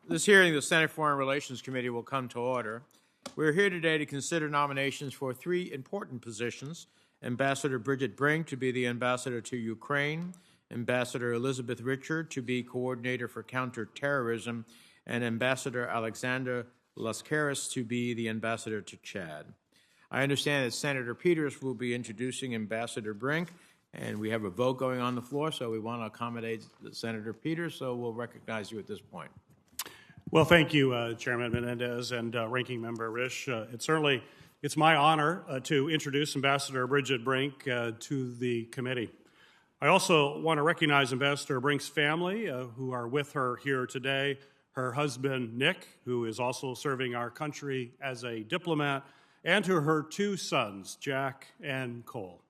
This hearing of the Senate Foreign Relations Committee will come to order. We're here today to consider nominations for three important positions: Ambassador Bridget Brink to be the ambassador to Ukraine, Ambassador Elizabeth Richard to be coordinator for counterterrorism, and Ambassador Alexander Lascaris to be the ambassador to Chad. I understand that Senator Peters will be introducing Ambassador Brink, and we have a vote going on the floor, so we want to accommodate Senator Peters, so we'll recognize you at this point. Well, thank you, Chairman Menendez and Ranking Member Risch. It's my honor to introduce Ambassador Bridget Brink to the committee. I also want to recognize Ambassador Brink's family who are with her here today, her husband, Nick, who is also serving our country as a diplomat, and to her two sons, Jack and Cole.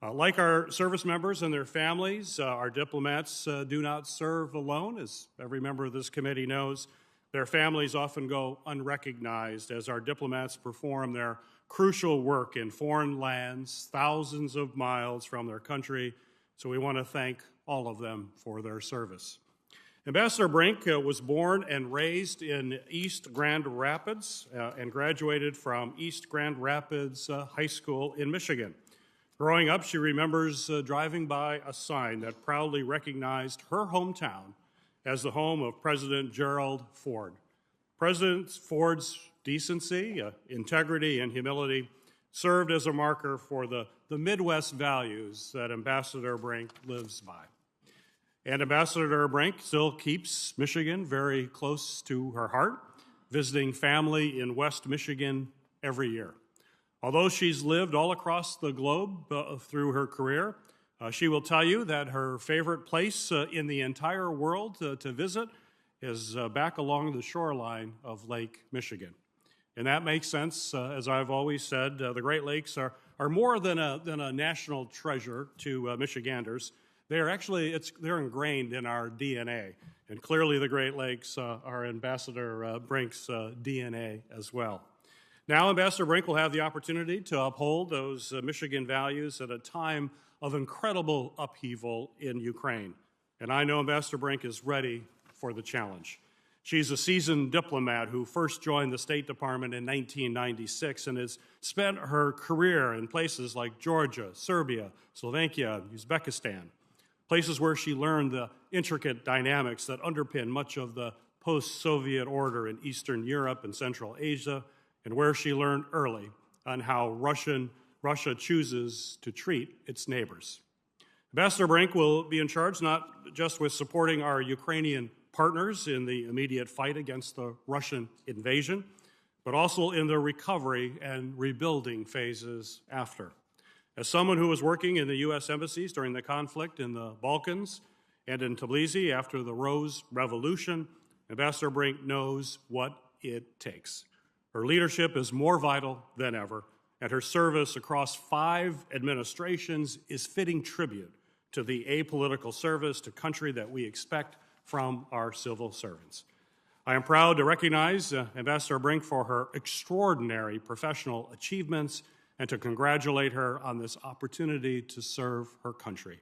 Like our service members and their families, our diplomats do not serve alone. As every member of this committee knows, their families often go unrecognized as our diplomats perform their crucial work in foreign lands, thousands of miles from their country. So we want to thank all of them for their service. Ambassador Brink was born and raised in East Grand Rapids and graduated from East Grand Rapids High School in Michigan. Growing up, she remembers driving by a sign that proudly recognized her hometown as the home of President Gerald Ford. President Ford's decency, integrity, and humility served as a marker for the Midwest values that Ambassador Brink lives by. And Ambassador Brink still keeps Michigan very close to her heart, visiting family in West Michigan every year. Although she's lived all across the globe through her career, she will tell you that her favorite place in the entire world to visit is back along the shoreline of Lake Michigan. And that makes sense. As I've always said, the Great Lakes are more than a national treasure to Michiganders. They're ingrained in our DNA. And clearly the Great Lakes are Ambassador Brink's DNA as well. Now, Ambassador Brink will have the opportunity to uphold those Michigan values at a time of incredible upheaval in Ukraine. And I know Ambassador Brink is ready for the challenge. She's a seasoned diplomat who first joined the State Department in 1996 and has spent her career in places like Georgia, Serbia, Slovakia, Uzbekistan, places where she learned the intricate dynamics that underpin much of the post-Soviet order in Eastern Europe and Central Asia, and where she learned early on how Russia chooses to treat its neighbors. Ambassador Brink will be in charge not just with supporting our Ukrainian partners in the immediate fight against the Russian invasion, but also in the recovery and rebuilding phases after. As someone who was working in the U.S. embassies during the conflict in the Balkans and in Tbilisi after the Rose Revolution, Ambassador Brink knows what it takes. Her leadership is more vital than ever, and her service across 5 administrations is fitting tribute to the apolitical service to country that we expect from our civil servants. I am proud to recognize Ambassador Brink for her extraordinary professional achievements and to congratulate her on this opportunity to serve her country.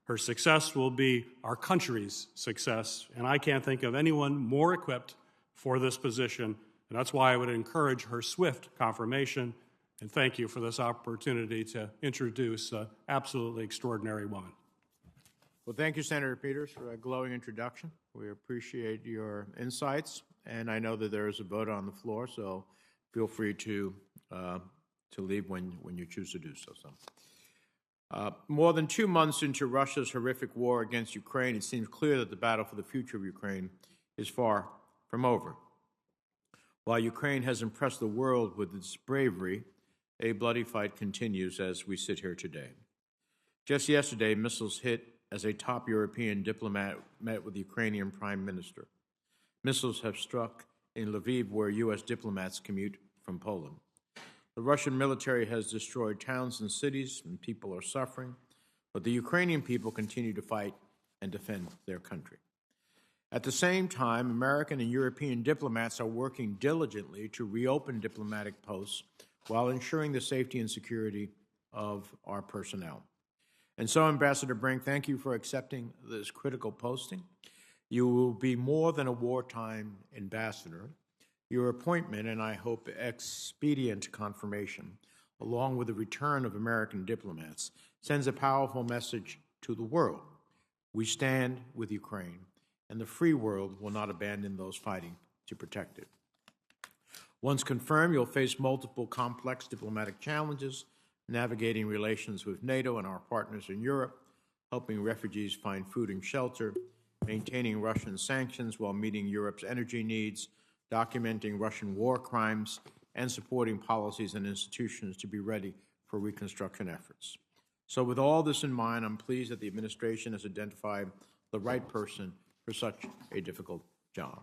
Her success will be our country's success, and I can't think of anyone more equipped for this position, and that's why I would encourage her swift confirmation. And thank you for this opportunity to introduce an absolutely extraordinary woman. Well, thank you, Senator Peters, for that glowing introduction. We appreciate your insights, and I know that there is a vote on the floor, so feel free to leave when you choose to do so. More than 2 months into Russia's horrific war against Ukraine, it seems clear that the battle for the future of Ukraine is far from over. While Ukraine has impressed the world with its bravery, a bloody fight continues as we sit here today. Just yesterday, missiles hit as a top European diplomat met with the Ukrainian Prime Minister. Missiles have struck in Lviv, where U.S. diplomats commute from Poland. The Russian military has destroyed towns and cities, and people are suffering, but the Ukrainian people continue to fight and defend their country. At the same time, American and European diplomats are working diligently to reopen diplomatic posts while ensuring the safety and security of our personnel. And so, Ambassador Brink, thank you for accepting this critical posting. You will be more than a wartime ambassador. Your appointment, and I hope expedient confirmation, along with the return of American diplomats, sends a powerful message to the world. We stand with Ukraine, and the free world will not abandon those fighting to protect it. Once confirmed, you'll face multiple complex diplomatic challenges, navigating relations with NATO and our partners in Europe, helping refugees find food and shelter, maintaining Russian sanctions while meeting Europe's energy needs, documenting Russian war crimes, and supporting policies and institutions to be ready for reconstruction efforts. So with all this in mind, I'm pleased that the administration has identified the right person for such a difficult job.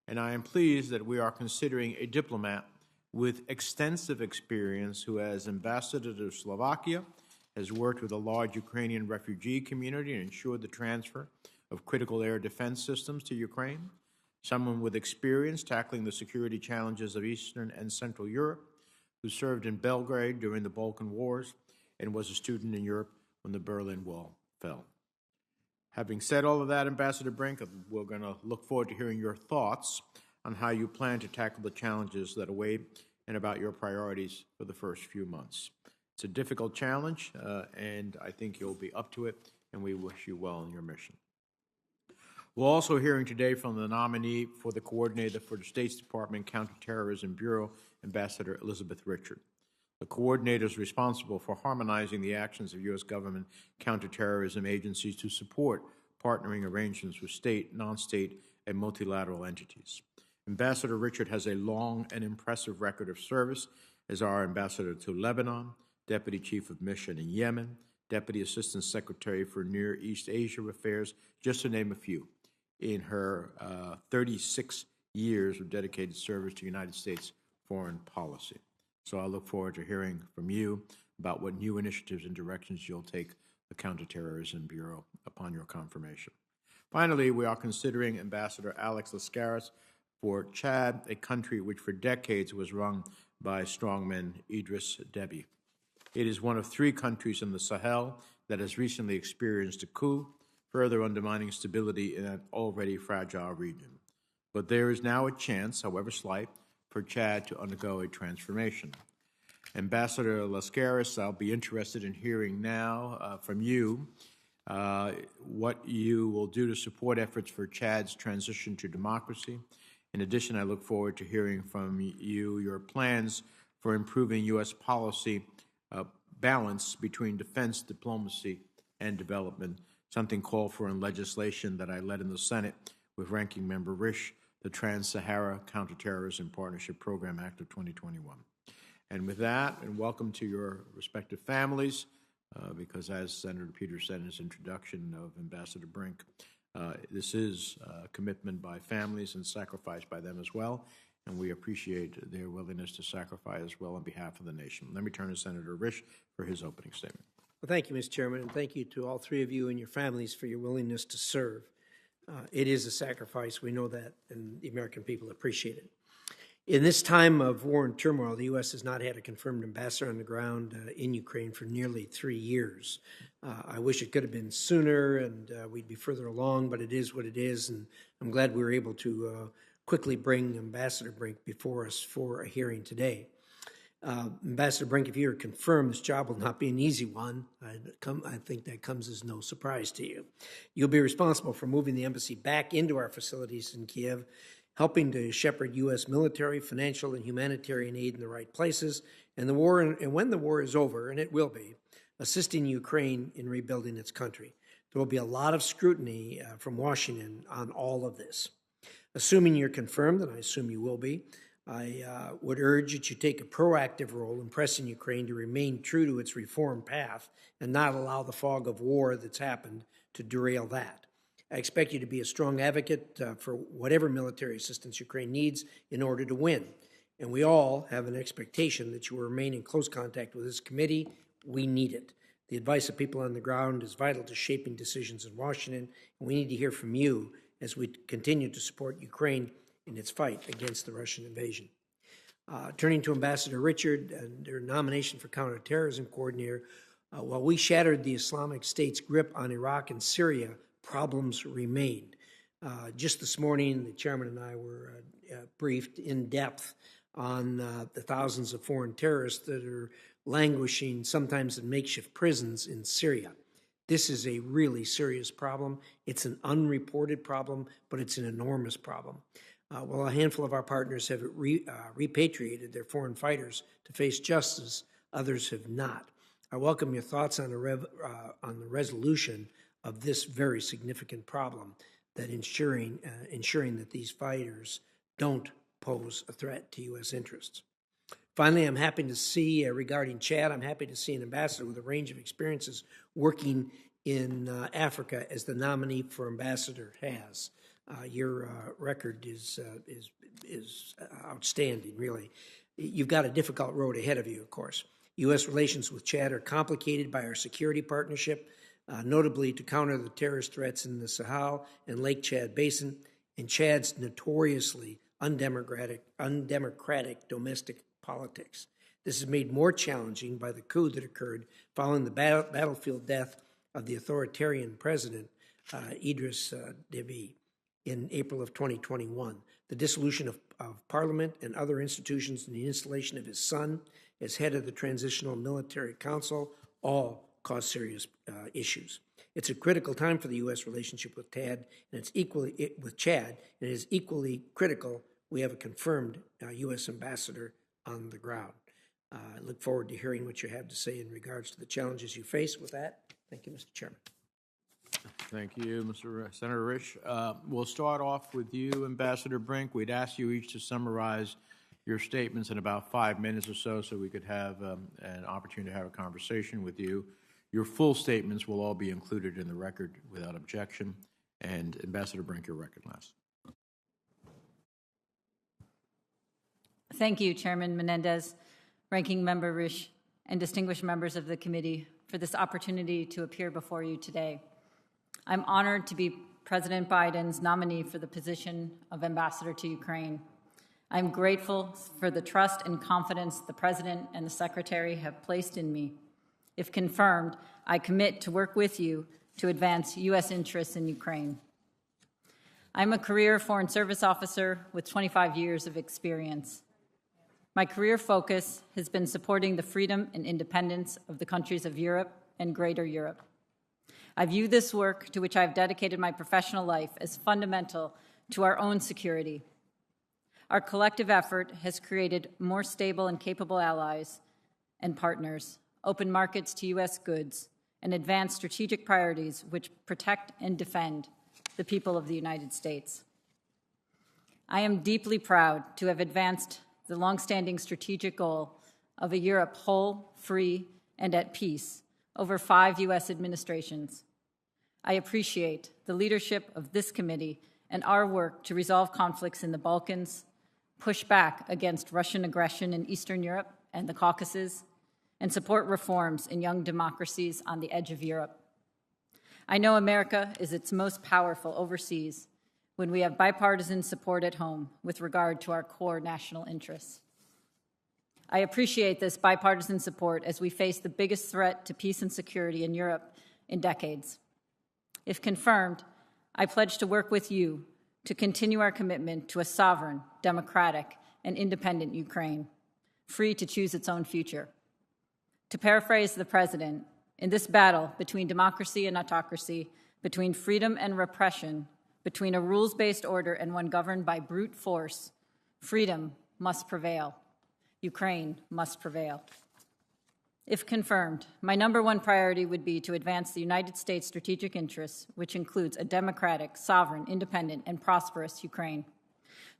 And I am pleased that we are considering a diplomat with extensive experience who, as ambassador to Slovakia, has worked with a large Ukrainian refugee community and ensured the transfer of critical air defense systems to Ukraine, someone with experience tackling the security challenges of Eastern and Central Europe, who served in Belgrade during the Balkan Wars and was a student in Europe when the Berlin Wall fell. Having said all of that, Ambassador Brink, we're going to look forward to hearing your thoughts on how you plan to tackle the challenges that await and about your priorities for the first few months. It's a difficult challenge, and I think you'll be up to it, and we wish you well in your mission. We're also hearing today from the nominee for the coordinator for the State Department Counterterrorism Bureau, Ambassador Elizabeth Richard. The coordinator is responsible for harmonizing the actions of U.S. government counterterrorism agencies to support partnering arrangements with state, non-state, and multilateral entities. Ambassador Richard has a long and impressive record of service as our ambassador to Lebanon, Deputy Chief of Mission in Yemen, Deputy Assistant Secretary for Near East Asia Affairs, just to name a few, in her 36 years of dedicated service to United States foreign policy. So I look forward to hearing from you about what new initiatives and directions you'll take the Counterterrorism Bureau upon your confirmation. Finally, we are considering Ambassador Alex Lascaris for Chad, a country which for decades was run by strongman Idris Deby. It is one of 3 countries in the Sahel that has recently experienced a coup, further undermining stability in an already fragile region. But there is now a chance, however slight, for Chad to undergo a transformation. Ambassador Lascaris, I'll be interested in hearing now from you what you will do to support efforts for Chad's transition to democracy. In addition, I look forward to hearing from you your plans for improving U.S. policy balance between defense, diplomacy, and development, something called for in legislation that I led in the Senate with Ranking Member Risch, the Trans-Sahara Counterterrorism Partnership Program Act of 2021. And with that, and welcome to your respective families, because as Senator Peters said in his introduction of Ambassador Brink, this is a commitment by families and sacrifice by them as well, and we appreciate their willingness to sacrifice as well on behalf of the nation. Let me turn to Senator Risch for his opening statement. Well, thank you, Mr. Chairman, and thank you to all 3 of you and your families for your willingness to serve. It is a sacrifice. We know that, and the American people appreciate it. In this time of war and turmoil, the U.S. has not had a confirmed ambassador on the ground in Ukraine for nearly 3 years. I wish it could have been sooner and we'd be further along, but it is what it is, and I'm glad we were able to quickly bring Ambassador Brink before us for a hearing today. Ambassador Brink, if you're confirmed, this job will not be an easy one. I think that comes as no surprise to you. You'll be responsible for moving the embassy back into our facilities in Kiev, helping to shepherd U.S. military, financial, and humanitarian aid in the right places, and when the war is over, and it will be, assisting Ukraine in rebuilding its country. There will be a lot of scrutiny from Washington on all of this. Assuming you're confirmed, and I assume you will be, I would urge that you take a proactive role in pressing Ukraine to remain true to its reform path and not allow the fog of war that's happened to derail that. I expect you to be a strong advocate for whatever military assistance Ukraine needs in order to win. And we all have an expectation that you will remain in close contact with this committee. We need it. The advice of people on the ground is vital to shaping decisions in Washington, and we need to hear from you as we continue to support Ukraine in its fight against the Russian invasion. Turning to Ambassador Richard and their nomination for counterterrorism coordinator, while we shattered the Islamic State's grip on Iraq and Syria, problems remained. Just this morning, the chairman and I were briefed in depth on the thousands of foreign terrorists that are languishing, sometimes in makeshift prisons in Syria. This is a really serious problem. It's an unreported problem, but it's an enormous problem. While a handful of our partners have repatriated their foreign fighters to face justice, others have not. I welcome your thoughts on the resolution of this very significant problem, that ensuring that these fighters don't pose a threat to U.S. interests. Finally, I'm happy to see, regarding Chad, I'm happy to see an ambassador with a range of experiences working in Africa as the nominee for ambassador has. Your record is outstanding, really. You've got a difficult road ahead of you, of course. U.S. relations with Chad are complicated by our security partnership, notably to counter the terrorist threats in the Sahel and Lake Chad Basin, and Chad's notoriously undemocratic domestic politics. This is made more challenging by the coup that occurred following the battlefield death of the authoritarian president, Idris Deby, in April of 2021. The dissolution of Parliament and other institutions and the installation of his son as head of the Transitional Military Council all cause serious issues. It's a critical time for the U.S. relationship with Chad, and it is equally critical we have a confirmed U.S. ambassador on the ground. I look forward to hearing what you have to say in regards to the challenges you face. With that, thank you, Mr. Chairman. Thank you, Senator Risch. We'll start off with you, Ambassador Brink. We'd ask you each to summarize your statements in about 5 minutes or so we could have an opportunity to have a conversation with you. Your full statements will all be included in the record without objection. And Ambassador Brink, you're recognized. Thank you, Chairman Menendez, Ranking Member Risch, and distinguished members of the committee for this opportunity to appear before you today. I'm honored to be President Biden's nominee for the position of Ambassador to Ukraine. I'm grateful for the trust and confidence the President and the Secretary have placed in me. If confirmed, I commit to work with you to advance U.S. interests in Ukraine. I'm a career Foreign Service officer with 25 years of experience. My career focus has been supporting the freedom and independence of the countries of Europe and Greater Europe. I view this work, to which I have dedicated my professional life, as fundamental to our own security. Our collective effort has created more stable and capable allies and partners, open markets to U.S. goods, and advanced strategic priorities which protect and defend the people of the United States. I am deeply proud to have advanced the longstanding strategic goal of a Europe whole, free, and at peace over 5 U.S. administrations. I appreciate the leadership of this committee and our work to resolve conflicts in the Balkans, push back against Russian aggression in Eastern Europe and the Caucasus, and support reforms in young democracies on the edge of Europe. I know America is its most powerful overseas when we have bipartisan support at home with regard to our core national interests. I appreciate this bipartisan support as we face the biggest threat to peace and security in Europe in decades. If confirmed, I pledge to work with you to continue our commitment to a sovereign, democratic, and independent Ukraine, free to choose its own future. To paraphrase the President, in this battle between democracy and autocracy, between freedom and repression, between a rules-based order and one governed by brute force, freedom must prevail. Ukraine must prevail. If confirmed, my #1 priority would be to advance the United States' strategic interests, which includes a democratic, sovereign, independent, and prosperous Ukraine.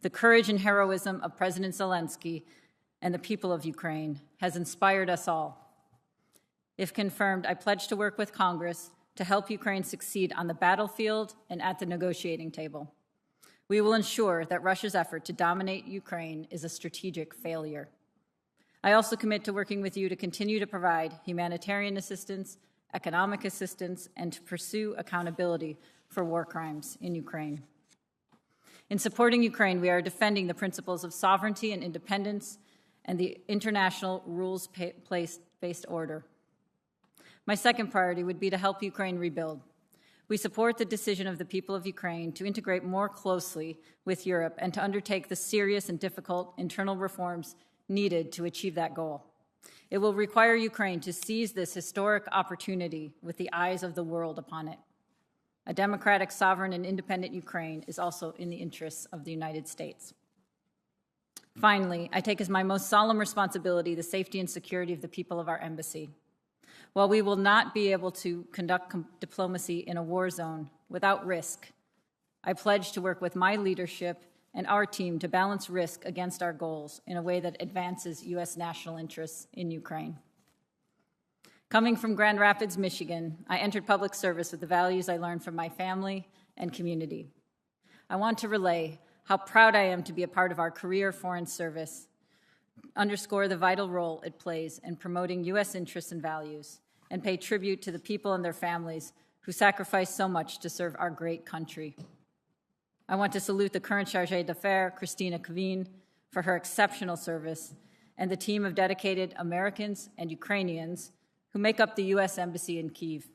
The courage and heroism of President Zelensky and the people of Ukraine has inspired us all. If confirmed, I pledge to work with Congress to help Ukraine succeed on the battlefield and at the negotiating table. We will ensure that Russia's effort to dominate Ukraine is a strategic failure. I also commit to working with you to continue to provide humanitarian assistance, economic assistance, and to pursue accountability for war crimes in Ukraine. In supporting Ukraine, we are defending the principles of sovereignty and independence and the international rules-based order. My second priority would be to help Ukraine rebuild. We support the decision of the people of Ukraine to integrate more closely with Europe and to undertake the serious and difficult internal reforms needed to achieve that goal. It will require Ukraine to seize this historic opportunity with the eyes of the world upon it. A democratic, sovereign, and independent Ukraine is also in the interests of the United States. Finally, I take as my most solemn responsibility the safety and security of the people of our embassy. While we will not be able to conduct diplomacy in a war zone without risk, I pledge to work with my leadership and our team to balance risk against our goals in a way that advances U.S. national interests in Ukraine. Coming from Grand Rapids, Michigan, I entered public service with the values I learned from my family and community. I want to relay how proud I am to be a part of our career foreign service, underscore the vital role it plays in promoting U.S. interests and values, and pay tribute to the people and their families who sacrifice so much to serve our great country. I want to salute the current Chargée d'Affaires, Christina Kvien, for her exceptional service, and the team of dedicated Americans and Ukrainians who make up the U.S. Embassy in Kyiv.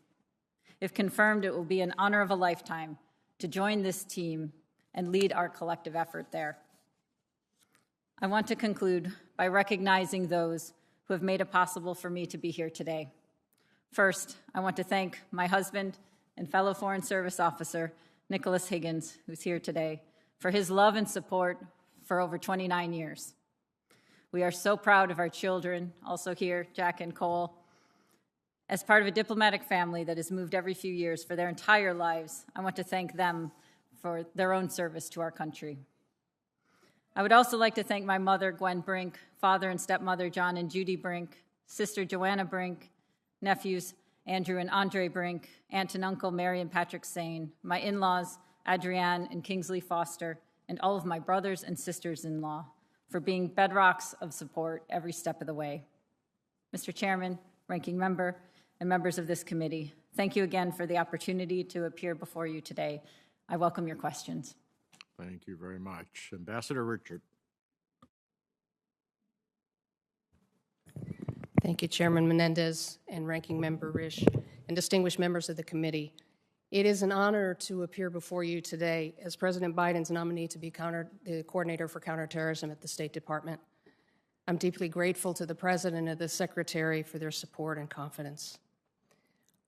If confirmed, it will be an honor of a lifetime to join this team and lead our collective effort there. I want to conclude by recognizing those who have made it possible for me to be here today. First, I want to thank my husband and fellow Foreign Service officer, Nicholas Higgins, who's here today, for his love and support for over 29 years. We are so proud of our children, also here, Jack and Cole. As part of a diplomatic family that has moved every few years for their entire lives, I want to thank them for their own service to our country. I would also like to thank my mother, Gwen Brink, father and stepmother, John and Judy Brink, sister, Joanna Brink, nephews, Andrew and Andre Brink, aunt and uncle, Mary and Patrick Sane, my in-laws, Adrienne and Kingsley Foster, and all of my brothers and sisters-in-law for being bedrocks of support every step of the way. Mr. Chairman, Ranking Member, and members of this committee, thank you again for the opportunity to appear before you today. I welcome your questions. Thank you very much. Ambassador Richard. Thank you, Chairman Menendez and Ranking Member Risch, and distinguished members of the committee. It is an honor to appear before you today as President Biden's nominee to be the coordinator for counterterrorism at the State Department. I'm deeply grateful to the President and the Secretary for their support and confidence.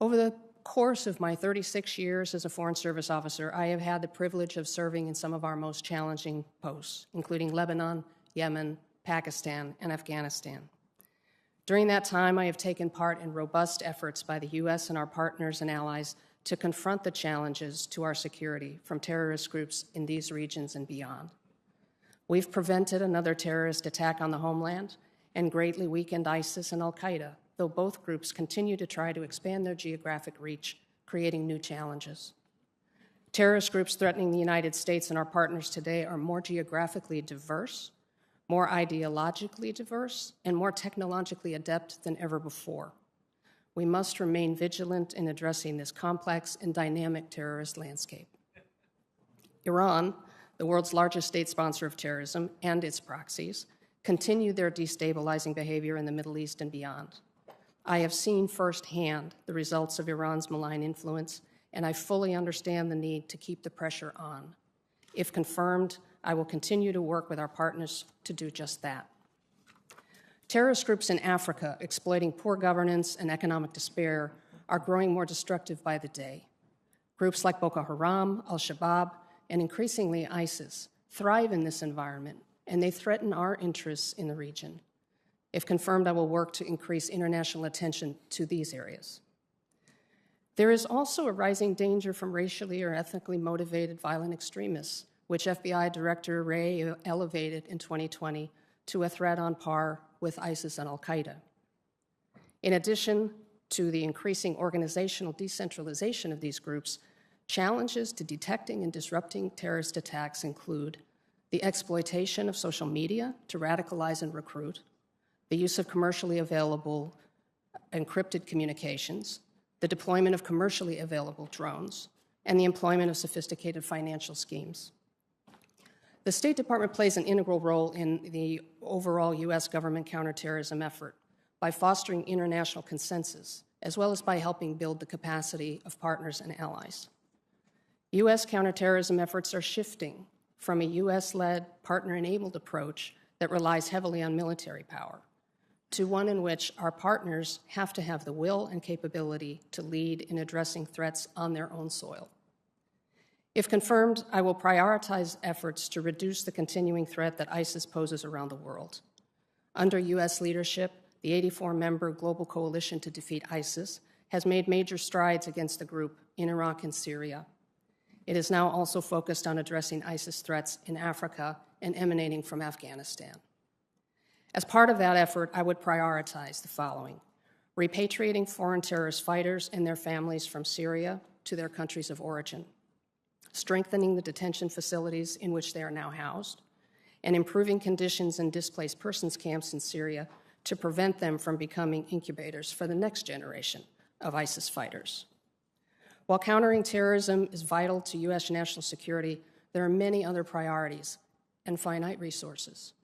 Over the course of my 36 years as a Foreign Service officer, I have had the privilege of serving in some of our most challenging posts, including Lebanon, Yemen, Pakistan, and Afghanistan. During that time, I have taken part in robust efforts by the U.S. and our partners and allies to confront the challenges to our security from terrorist groups in these regions and beyond. We've prevented another terrorist attack on the homeland and greatly weakened ISIS and al-Qaeda, though both groups continue to try to expand their geographic reach, creating new challenges. Terrorist groups threatening the United States and our partners today are more geographically diverse, more ideologically diverse, and more technologically adept than ever before. We must remain vigilant in addressing this complex and dynamic terrorist landscape. Iran, the world's largest state sponsor of terrorism, and its proxies, continue their destabilizing behavior in the Middle East and beyond. I have seen firsthand the results of Iran's malign influence, and I fully understand the need to keep the pressure on. If confirmed, I will continue to work with our partners to do just that. Terrorist groups in Africa exploiting poor governance and economic despair are growing more destructive by the day. Groups like Boko Haram, al-Shabaab, and increasingly ISIS thrive in this environment, and they threaten our interests in the region. If confirmed, I will work to increase international attention to these areas. There is also a rising danger from racially or ethnically motivated violent extremists, which FBI Director Wray elevated in 2020 to a threat on par with ISIS and al-Qaeda. In addition to the increasing organizational decentralization of these groups, challenges to detecting and disrupting terrorist attacks include the exploitation of social media to radicalize and recruit, the use of commercially available encrypted communications, the deployment of commercially available drones, and the employment of sophisticated financial schemes. The State Department plays an integral role in the overall U.S. government counterterrorism effort by fostering international consensus as well as by helping build the capacity of partners and allies. U.S. counterterrorism efforts are shifting from a U.S.-led, partner-enabled approach that relies heavily on military power to one in which our partners have to have the will and capability to lead in addressing threats on their own soil. If confirmed, I will prioritize efforts to reduce the continuing threat that ISIS poses around the world. Under U.S. leadership, the 84-member Global Coalition to Defeat ISIS has made major strides against the group in Iraq and Syria. It is now also focused on addressing ISIS threats in Africa and emanating from Afghanistan. As part of that effort, I would prioritize the following: repatriating foreign terrorist fighters and their families from Syria to their countries of origin, strengthening the detention facilities in which they are now housed, and improving conditions in displaced persons camps in Syria to prevent them from becoming incubators for the next generation of ISIS fighters. While countering terrorism is vital to U.S. national security, there are many other priorities and finite resources.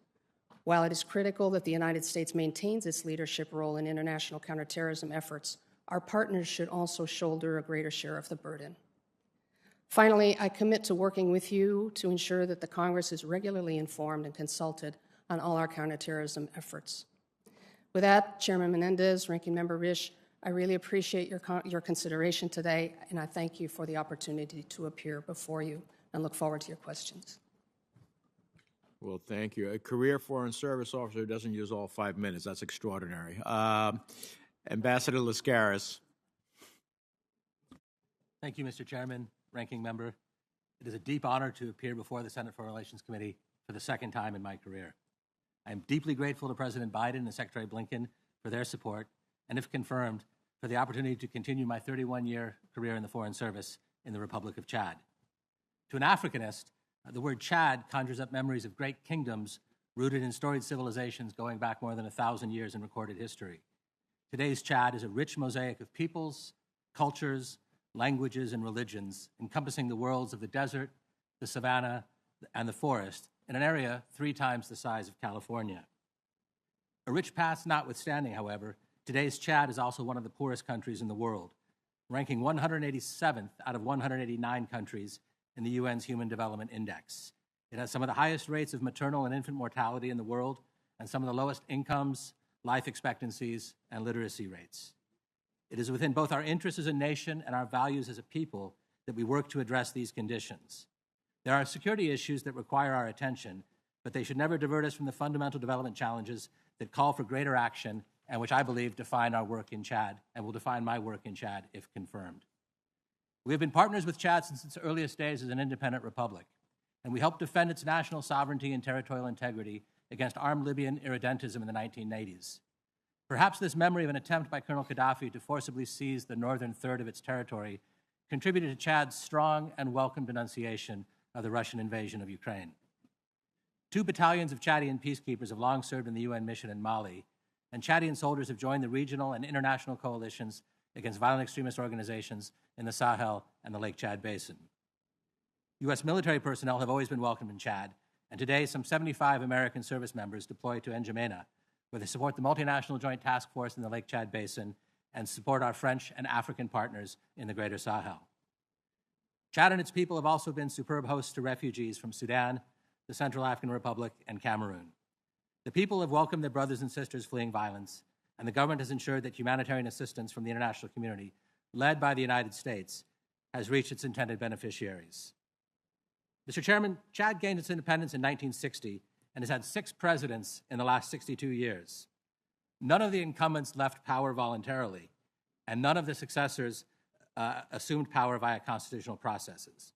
While it is critical that the United States maintains its leadership role in international counterterrorism efforts, our partners should also shoulder a greater share of the burden. Finally, I commit to working with you to ensure that the Congress is regularly informed and consulted on all our counterterrorism efforts. With that, Chairman Menendez, Ranking Member Risch, I really appreciate your consideration today, and I thank you for the opportunity to appear before you and look forward to your questions. Well, thank you. A career Foreign Service officer who doesn't use all 5 minutes. That's extraordinary. Ambassador Lascaris. Thank you, Mr. Chairman, Ranking Member. It is a deep honor to appear before the Senate Foreign Relations Committee for the second time in my career. I am deeply grateful to President Biden and Secretary Blinken for their support, and if confirmed, for the opportunity to continue my 31-year career in the Foreign Service in the Republic of Chad. To an Africanist, the word Chad conjures up memories of great kingdoms rooted in storied civilizations going back more than 1,000 years in recorded history. Today's Chad is a rich mosaic of peoples, cultures, languages, and religions, encompassing the worlds of the desert, the savanna, and the forest, in an area 3 times the size of California. A rich past notwithstanding, however, today's Chad is also one of the poorest countries in the world, ranking 187th out of 189 countries in the UN's Human Development Index. It has some of the highest rates of maternal and infant mortality in the world and some of the lowest incomes, life expectancies, and literacy rates. It is within both our interests as a nation and our values as a people that we work to address these conditions. There are security issues that require our attention, but they should never divert us from the fundamental development challenges that call for greater action and which I believe define our work in Chad and will define my work in Chad if confirmed. We have been partners with Chad since its earliest days as an independent republic, and we helped defend its national sovereignty and territorial integrity against armed Libyan irredentism in the 1980s. Perhaps this memory of an attempt by Colonel Gaddafi to forcibly seize the northern third of its territory contributed to Chad's strong and welcome denunciation of the Russian invasion of Ukraine. 2 battalions of Chadian peacekeepers have long served in the UN mission in Mali, and Chadian soldiers have joined the regional and international coalitions against violent extremist organizations in the Sahel and the Lake Chad Basin. U.S. military personnel have always been welcomed in Chad, and today some 75 American service members deploy to N'Djamena, where they support the multinational joint task force in the Lake Chad Basin and support our French and African partners in the Greater Sahel. Chad and its people have also been superb hosts to refugees from Sudan, the Central African Republic, and Cameroon. The people have welcomed their brothers and sisters fleeing violence, and the government has ensured that humanitarian assistance from the international community, led by the United States, has reached its intended beneficiaries. Mr. Chairman, Chad gained its independence in 1960 and has had 6 presidents in the last 62 years. None of the incumbents left power voluntarily, and none of the successors assumed power via constitutional processes.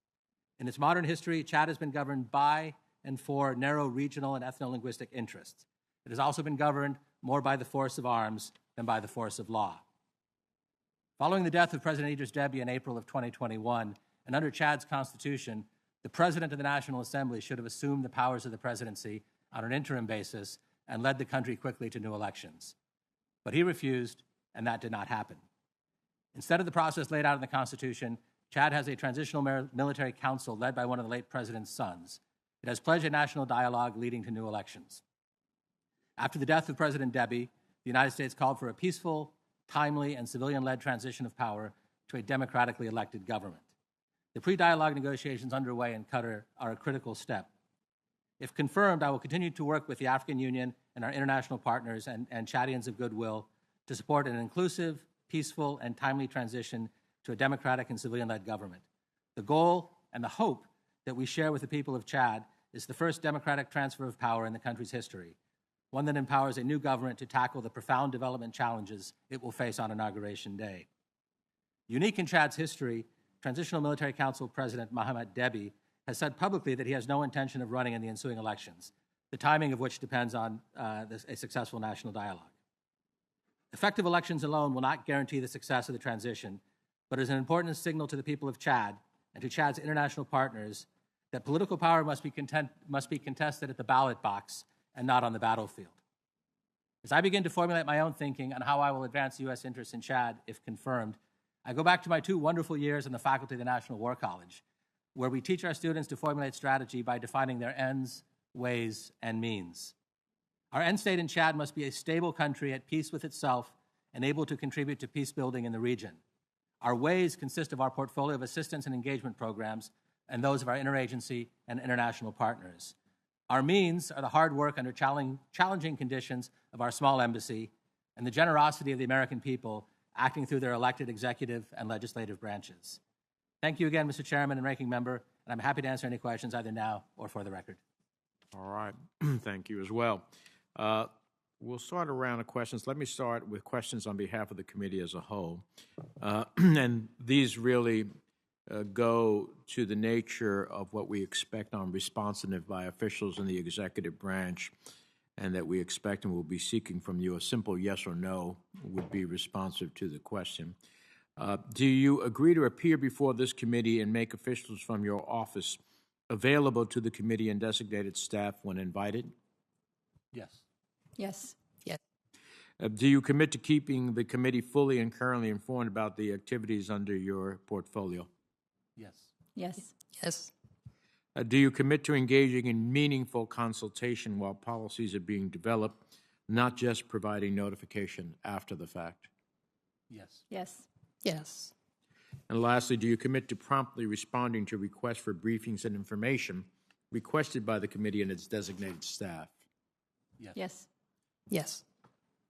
In its modern history, Chad has been governed by and for narrow regional and ethno-linguistic interests. It has also been governed more by the force of arms than by the force of law. Following the death of President Idris Deby in April of 2021, and under Chad's constitution, the President of the National Assembly should have assumed the powers of the presidency on an interim basis and led the country quickly to new elections. But he refused, and that did not happen. Instead of the process laid out in the Constitution, Chad has a transitional military council led by one of the late president's sons. It has pledged a national dialogue leading to new elections. After the death of President Deby, the United States called for a peaceful, timely, and civilian-led transition of power to a democratically elected government. The pre-dialogue negotiations underway in Qatar are a critical step. If confirmed, I will continue to work with the African Union and our international partners and Chadians of goodwill to support an inclusive, peaceful, and timely transition to a democratic and civilian-led government. The goal and the hope that we share with the people of Chad is the first democratic transfer of power in the country's history, one that empowers a new government to tackle the profound development challenges it will face on Inauguration Day. Unique in Chad's history, Transitional Military Council President Mohamed Deby has said publicly that he has no intention of running in the ensuing elections, the timing of which depends on a successful national dialogue. Effective elections alone will not guarantee the success of the transition, but is an important signal to the people of Chad and to Chad's international partners that political power must be contested at the ballot box and not on the battlefield. As I begin to formulate my own thinking on how I will advance U.S. interests in Chad, if confirmed, I go back to my 2 wonderful years in the faculty of the National War College, where we teach our students to formulate strategy by defining their ends, ways, and means. Our end state in Chad must be a stable country at peace with itself and able to contribute to peace building in the region. Our ways consist of our portfolio of assistance and engagement programs and those of our interagency and international partners. Our means are the hard work under challenging conditions of our small embassy and the generosity of the American people acting through their elected executive and legislative branches. Thank you again, Mr. Chairman and Ranking Member, and I'm happy to answer any questions either now or for the record. All right. Thank you as well. We'll start a round of questions. Let me start with questions on behalf of the committee as a whole. And these really go to the nature of what we expect on responsiveness by officials in the executive branch, and that we expect and will be seeking from you. A simple yes or no would be responsive to the question. Do you agree to appear before this committee and make officials from your office available to the committee and designated staff when invited? Yes. Yes. Yes. Do you commit to keeping the committee fully and currently informed about the activities under your portfolio? Yes. Yes. Yes. Do you commit to engaging in meaningful consultation while policies are being developed, not just providing notification after the fact? Yes. Yes. Yes. And lastly, do you commit to promptly responding to requests for briefings and information requested by the committee and its designated staff? Yes. Yes. Yes.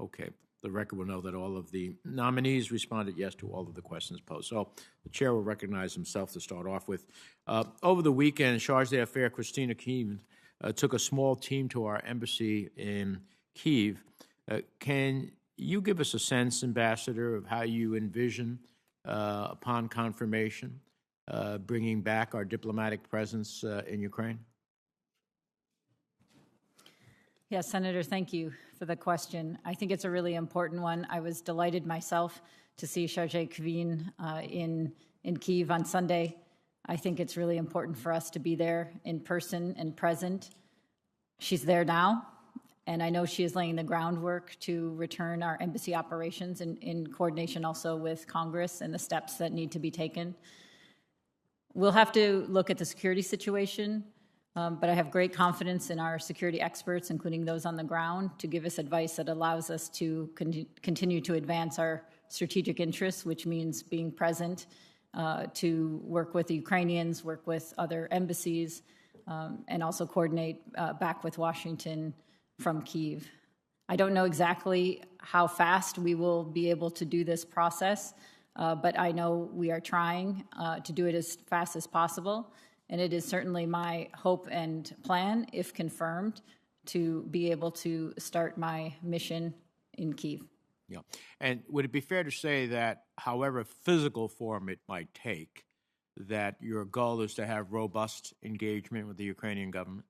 Okay. The record will know that all of the nominees responded yes to all of the questions posed. So the chair will recognize himself to start off with. Over the weekend, Charge d'Affaires Christina Kiev took a small team to our embassy in Kiev. Can you give us a sense, Ambassador, of how you envision, upon confirmation, bringing back our diplomatic presence in Ukraine? Yes, Senator, thank you for the question. I think it's a really important one. I was delighted myself to see Charge Kvin in Kyiv on Sunday. I think it's really important for us to be there in person and present. She's there now, and I know she is laying the groundwork to return our embassy operations in coordination also with Congress and the steps that need to be taken. We'll have to look at the security situation, but I have great confidence in our security experts, including those on the ground, to give us advice that allows us to continue to advance our strategic interests, which means being present, to work with the Ukrainians, work with other embassies, and also coordinate back with Washington from Kyiv. I don't know exactly how fast we will be able to do this process, but I know we are trying to do it as fast as possible. And it is certainly my hope and plan, if confirmed, to be able to start my mission in Kyiv. Yeah. And would it be fair to say that however physical form it might take, that your goal is to have robust engagement with the Ukrainian government?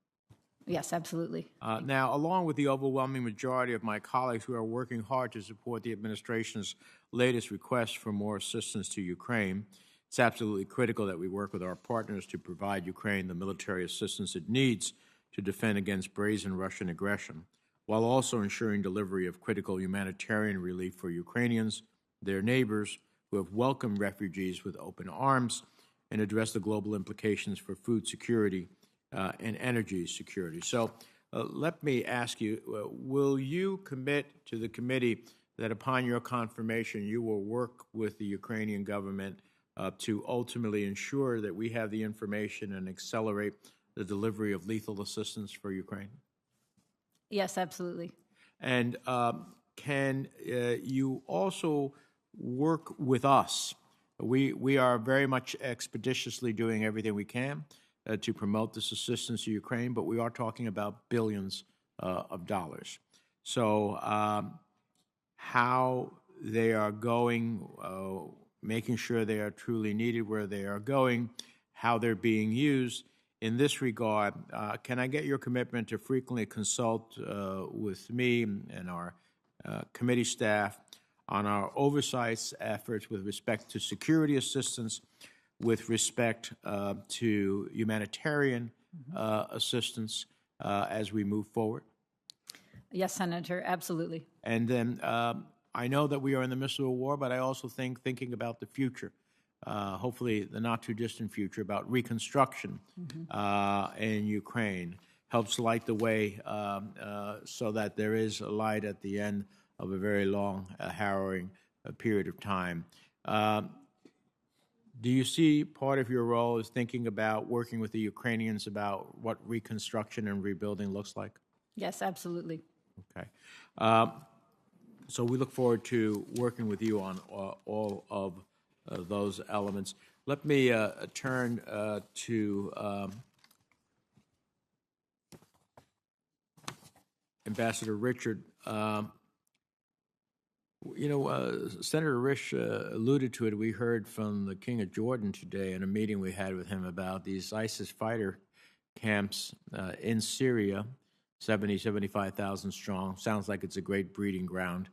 Yes, absolutely. Now, along with the overwhelming majority of my colleagues who are working hard to support the administration's latest request for more assistance to Ukraine, it's absolutely critical that we work with our partners to provide Ukraine the military assistance it needs to defend against brazen Russian aggression, while also ensuring delivery of critical humanitarian relief for Ukrainians, their neighbors, who have welcomed refugees with open arms, and address the global implications for food security and energy security. So let me ask you, will you commit to the committee that upon your confirmation, you will work with the Ukrainian government to ultimately ensure that we have the information and accelerate the delivery of lethal assistance for Ukraine? Yes, absolutely. And can you also work with us? We are very much expeditiously doing everything we can to promote this assistance to Ukraine, but we are talking about billions of dollars. So how they are going, making sure they are truly needed where they are going, how they're being used. In this regard, can I get your commitment to frequently consult with me and our committee staff on our oversight efforts with respect to security assistance, with respect to humanitarian assistance as we move forward? Yes, Senator, absolutely. And then I know that we are in the midst of a war, but I also think thinking about the future, hopefully the not-too-distant future, about reconstruction in Ukraine helps light the way so that there is a light at the end of a very long, harrowing period of time. Do you see part of your role as thinking about working with the Ukrainians about what reconstruction and rebuilding looks like? Yes, absolutely. Okay. So we look forward to working with you on all of those elements. Let me turn to Ambassador Richard. Senator Risch alluded to it. We heard from the King of Jordan today in a meeting we had with him about these ISIS fighter camps in Syria, 75,000 strong. Sounds like it's a great breeding ground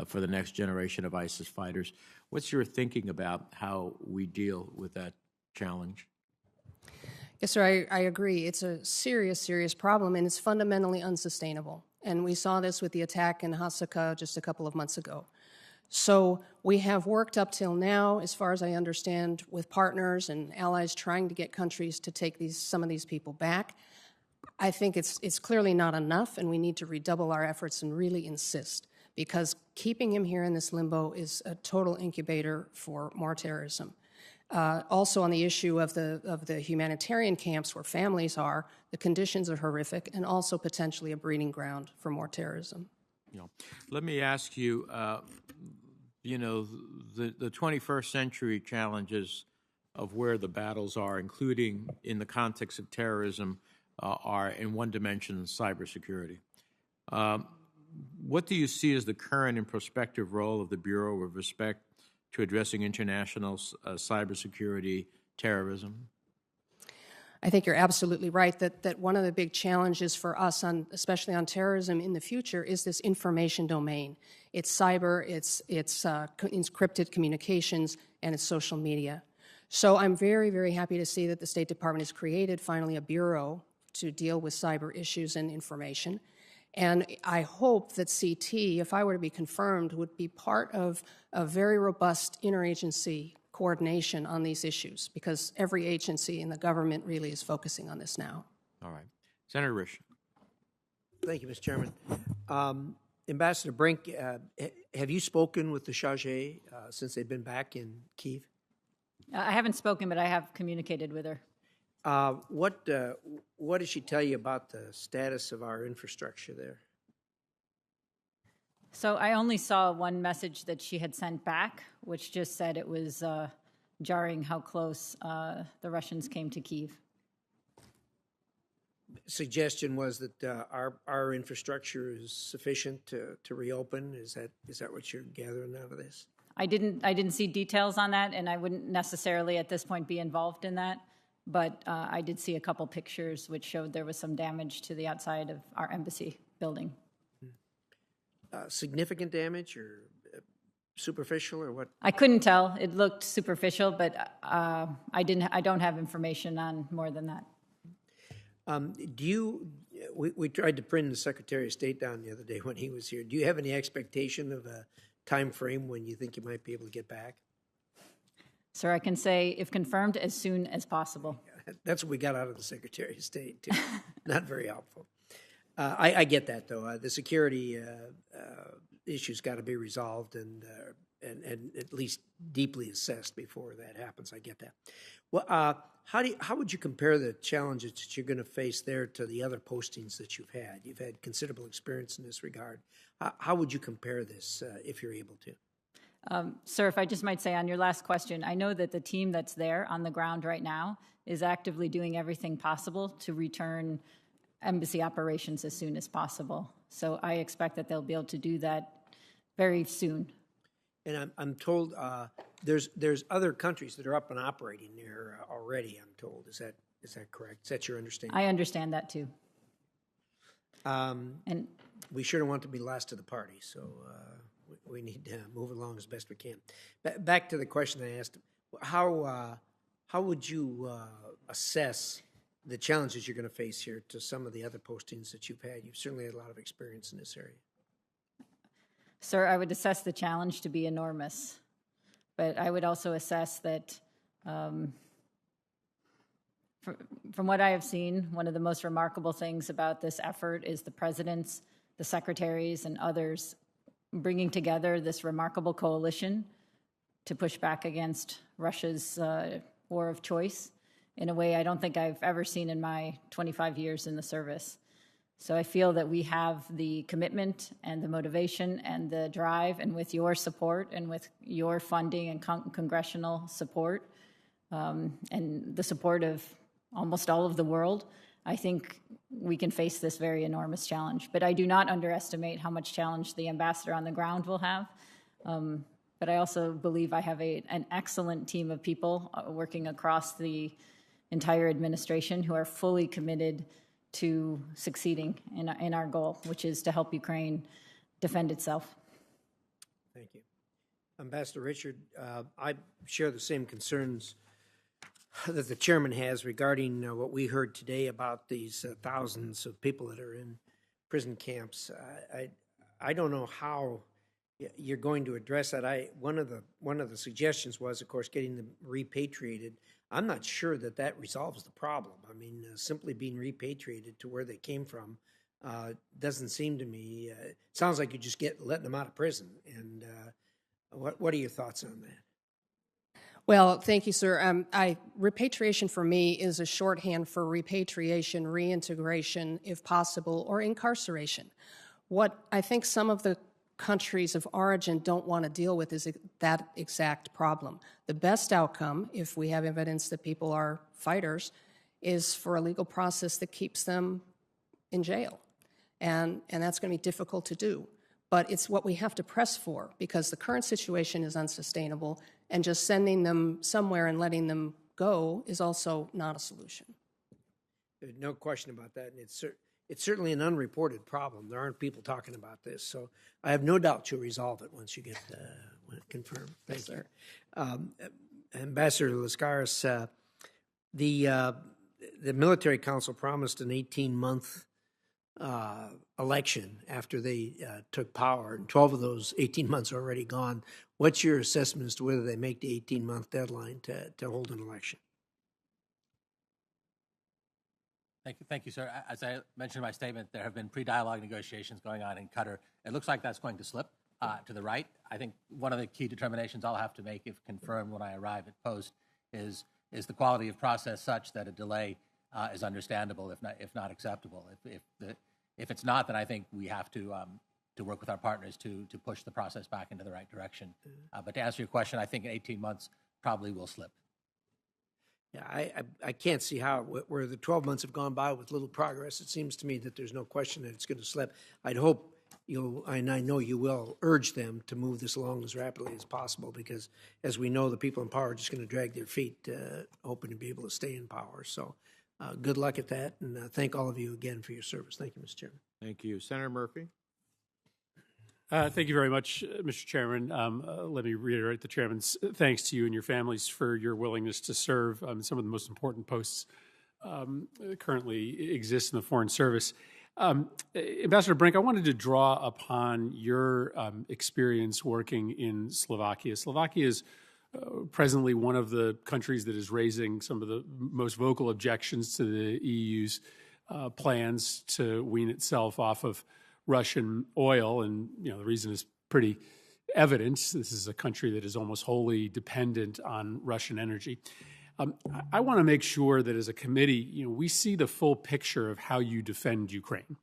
for the next generation of ISIS fighters. What's your thinking about how we deal with that challenge? Yes, sir, I agree. It's a serious, serious problem, and it's fundamentally unsustainable. And we saw this with the attack in Hasaka just a couple of months ago. So we have worked up till now, as far as I understand, with partners and allies trying to get countries to take some of these people back. I think it's clearly not enough, and we need to redouble our efforts and really insist, because keeping him here in this limbo is a total incubator for more terrorism. Also on the issue of the humanitarian camps where families are, the conditions are horrific and also potentially a breeding ground for more terrorism. Let me ask you, the 21st century challenges of where the battles are, including in the context of terrorism, are in one dimension, cybersecurity. What do you see as the current and prospective role of the Bureau with respect to addressing international cybersecurity terrorism? I think you're absolutely right that one of the big challenges for us, especially on terrorism in the future, is this information domain. It's cyber, it's encrypted communications, and it's social media. So I'm very, very happy to see that the State Department has created finally a bureau to deal with cyber issues and information. And I hope that CT, if I were to be confirmed, would be part of a very robust interagency coordination on these issues, because every agency in the government really is focusing on this now. All right. Senator Risch. Thank you, Mr. Chairman. Ambassador Brink, have you spoken with the Chargé since they've been back in Kyiv? I haven't spoken, but I have communicated with her. What did she tell you about the status of our infrastructure there? So I only saw one message that she had sent back, which just said it was jarring how close the Russians came to Kyiv. Suggestion was that our infrastructure is sufficient to reopen. Is that what you're gathering out of this? I didn't see details on that, and I wouldn't necessarily at this point be involved in that. But I did see a couple pictures which showed there was some damage to the outside of our embassy building. Significant damage or superficial or what? I couldn't tell. It looked superficial, but I don't have information on more than that. We tried to pin the Secretary of State down the other day when he was here. Do you have any expectation of a time frame when you think you might be able to get back? Sir, I can say, if confirmed, as soon as possible. That's what we got out of the Secretary of State, too. Not very helpful. I get that, though. The security issues got to be resolved and at least deeply assessed before that happens. I get that. Well, how would you compare the challenges that you're going to face there to the other postings that you've had? You've had considerable experience in this regard. How would you compare this if you're able to? Sir, if I just might say on your last question, I know that the team that's there on the ground right now is actively doing everything possible to return embassy operations as soon as possible. So I expect that they'll be able to do that very soon. And I'm told there's other countries that are up and operating there already. I'm told. Is that correct? Is that your understanding? I understand that too. And we sure don't want to be last to the party, so we need to move along as best we can. Back to the question I asked: how would you assess the challenges you're going to face here to some of the other postings that you've had? You've certainly had a lot of experience in this area. Sir, I would assess the challenge to be enormous, but I would also assess that from what I have seen, one of the most remarkable things about this effort is the presidents, the secretaries, and others bringing together this remarkable coalition to push back against Russia's war of choice in a way I don't think I've ever seen in my 25 years in the service. So I feel that we have the commitment and the motivation and the drive, and with your support and with your funding and congressional support and the support of almost all of the world, I think we can face this very enormous challenge. But I do not underestimate how much challenge the ambassador on the ground will have. But I also believe I have an excellent team of people working across the entire administration who are fully committed to succeeding in our goal, which is to help Ukraine defend itself. Thank you. Ambassador Richard, I share the same concerns that the chairman has regarding what we heard today about these thousands of people that are in prison camps. I don't know how you're going to address that. One of the suggestions was, of course, getting them repatriated. I'm not sure that resolves the problem. I mean, simply being repatriated to where they came from doesn't seem to me. It sounds like you just letting them out of prison. And what are your thoughts on that? Well, thank you, sir. Repatriation for me is a shorthand for repatriation, reintegration, if possible, or incarceration. What I think some of the countries of origin don't want to deal with is that exact problem. The best outcome, if we have evidence that people are fighters, is for a legal process that keeps them in jail. And that's going to be difficult to do. But it's what we have to press for, because the current situation is unsustainable, and just sending them somewhere and letting them go is also not a solution. There's no question about that, and it's certainly an unreported problem. There aren't people talking about this, so I have no doubt you'll resolve it once you get when it confirmed. Thank you. Ambassador Lascaris, the military council promised an 18-month election after they took power, and 12 of those 18 months are already gone. What's your assessment as to whether they make the 18-month deadline to hold an election? Thank you, sir. As I mentioned in my statement, there have been pre-dialogue negotiations going on in Qatar. It looks like that's going to slip to the right. I think one of the key determinations I'll have to make, if confirmed when I arrive at post, is the quality of process such that a delay is understandable, if not acceptable. If it's not, then I think we have to work with our partners to push the process back into the right direction. But to answer your question, I think in 18 months probably will slip. Yeah, I can't see how, where the 12 months have gone by with little progress. It seems to me that there's no question that it's going to slip. I'd hope and I know you will, urge them to move this along as rapidly as possible, because, as we know, the people in power are just going to drag their feet, hoping to be able to stay in power. So good luck at that, and thank all of you again for your service. Thank you, Mr. Chairman. Thank you. Senator Murphy? Thank you very much, Mr. Chairman. Let me reiterate the Chairman's thanks to you and your families for your willingness to serve some of the most important posts currently exist in the Foreign Service. Ambassador Brink, I wanted to draw upon your experience working in Slovakia. Slovakia is presently one of the countries that is raising some of the most vocal objections to the EU's plans to wean itself off of Russian oil, and the reason is pretty evident. This is a country that is almost wholly dependent on Russian energy. I want to make sure that as a committee, we see the full picture of how you defend Ukraine.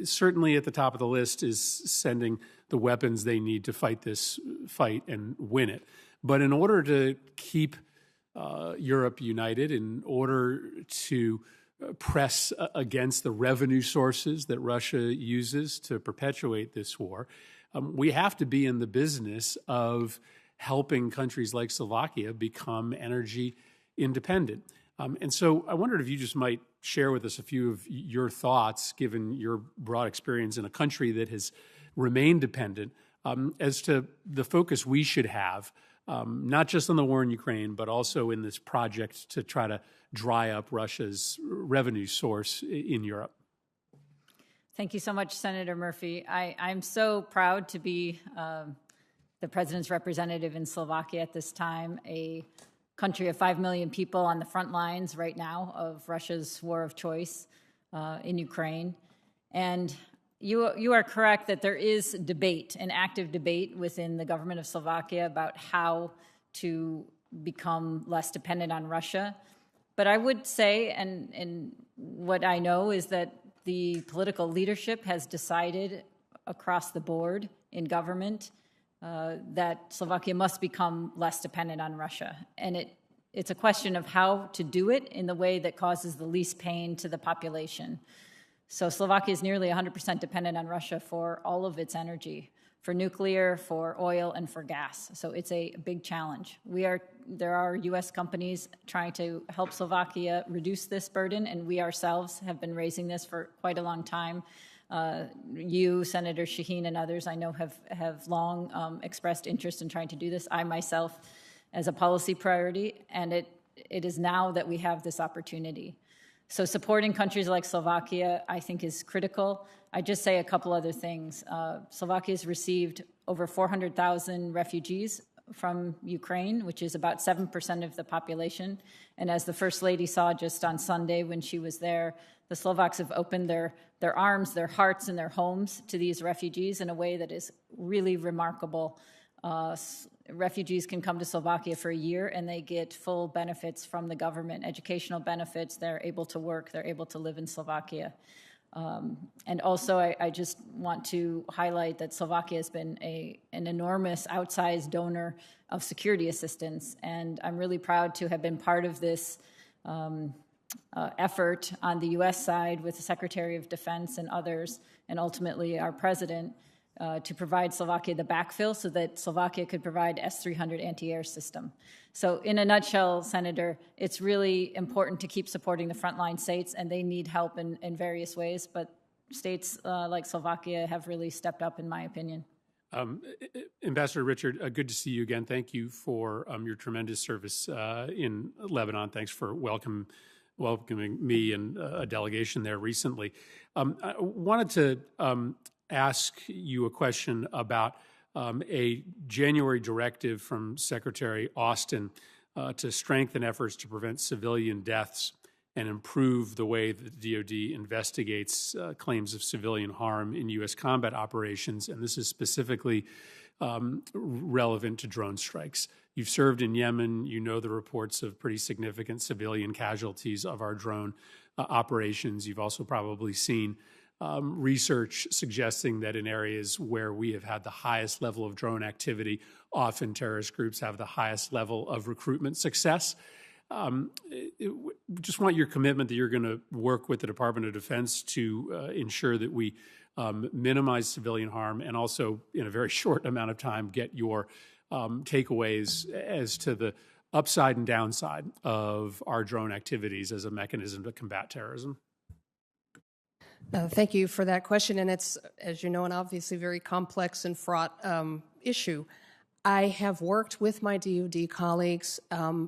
Certainly at the top of the list is sending the weapons they need to fight this fight and win it. But in order to keep Europe united, in order to press against the revenue sources that Russia uses to perpetuate this war, we have to be in the business of helping countries like Slovakia become energy independent. And so I wondered if you just might share with us a few of your thoughts, given your broad experience in a country that has remained dependent, as to the focus we should have, not just on the war in Ukraine, but also in this project to try to dry up Russia's revenue source in Europe. Thank you so much, Senator Murphy. I'm so proud to be the President's representative in Slovakia at this time, a country of 5 million people on the front lines right now of Russia's war of choice in Ukraine. And you are correct that there is debate, an active debate within the government of Slovakia about how to become less dependent on Russia. But I would say, and what I know is that the political leadership has decided across the board in government that Slovakia must become less dependent on Russia. And it's a question of how to do it in the way that causes the least pain to the population. So Slovakia is nearly 100% dependent on Russia for all of its energy, for nuclear, for oil, and for gas. So it's a big challenge. There are U.S. companies trying to help Slovakia reduce this burden, and we ourselves have been raising this for quite a long time. You, Senator Shaheen, and others I know have long expressed interest in trying to do this. I myself as a policy priority, and it is now that we have this opportunity. So supporting countries like Slovakia, I think, is critical. I just say a couple other things. Slovakia has received over 400,000 refugees from Ukraine, which is about 7% of the population. And as the First Lady saw just on Sunday when she was there, the Slovaks have opened their arms, their hearts, and their homes to these refugees in a way that is really remarkable. Refugees can come to Slovakia for a year and they get full benefits from the government, educational benefits. They're able to work. They're able to live in Slovakia. And also, I just want to highlight that Slovakia has been an enormous outsized donor of security assistance. And I'm really proud to have been part of this effort on the U.S. side with the Secretary of Defense and others, and ultimately our President, to provide Slovakia the backfill so that Slovakia could provide S-300 anti-air system. So in a nutshell, Senator, it's really important to keep supporting the frontline states, and they need help in various ways, but states like Slovakia have really stepped up, in my opinion. Ambassador Richard, good to see you again. Thank you for your tremendous service in Lebanon. Thanks for welcoming me and a delegation there recently. I wanted to ask you a question about a January directive from Secretary Austin to strengthen efforts to prevent civilian deaths and improve the way that the DoD investigates claims of civilian harm in U.S. combat operations. And this is specifically relevant to drone strikes. You've served in Yemen. You know the reports of pretty significant civilian casualties of our drone operations. You've also probably seen research suggesting that in areas where we have had the highest level of drone activity, often terrorist groups have the highest level of recruitment success. Just want your commitment that you're going to work with the Department of Defense to ensure that we minimize civilian harm and also, in a very short amount of time, get your takeaways as to the upside and downside of our drone activities as a mechanism to combat terrorism. Thank you for that question, and it's, as you know, an obviously very complex and fraught issue. I have worked with my DoD colleagues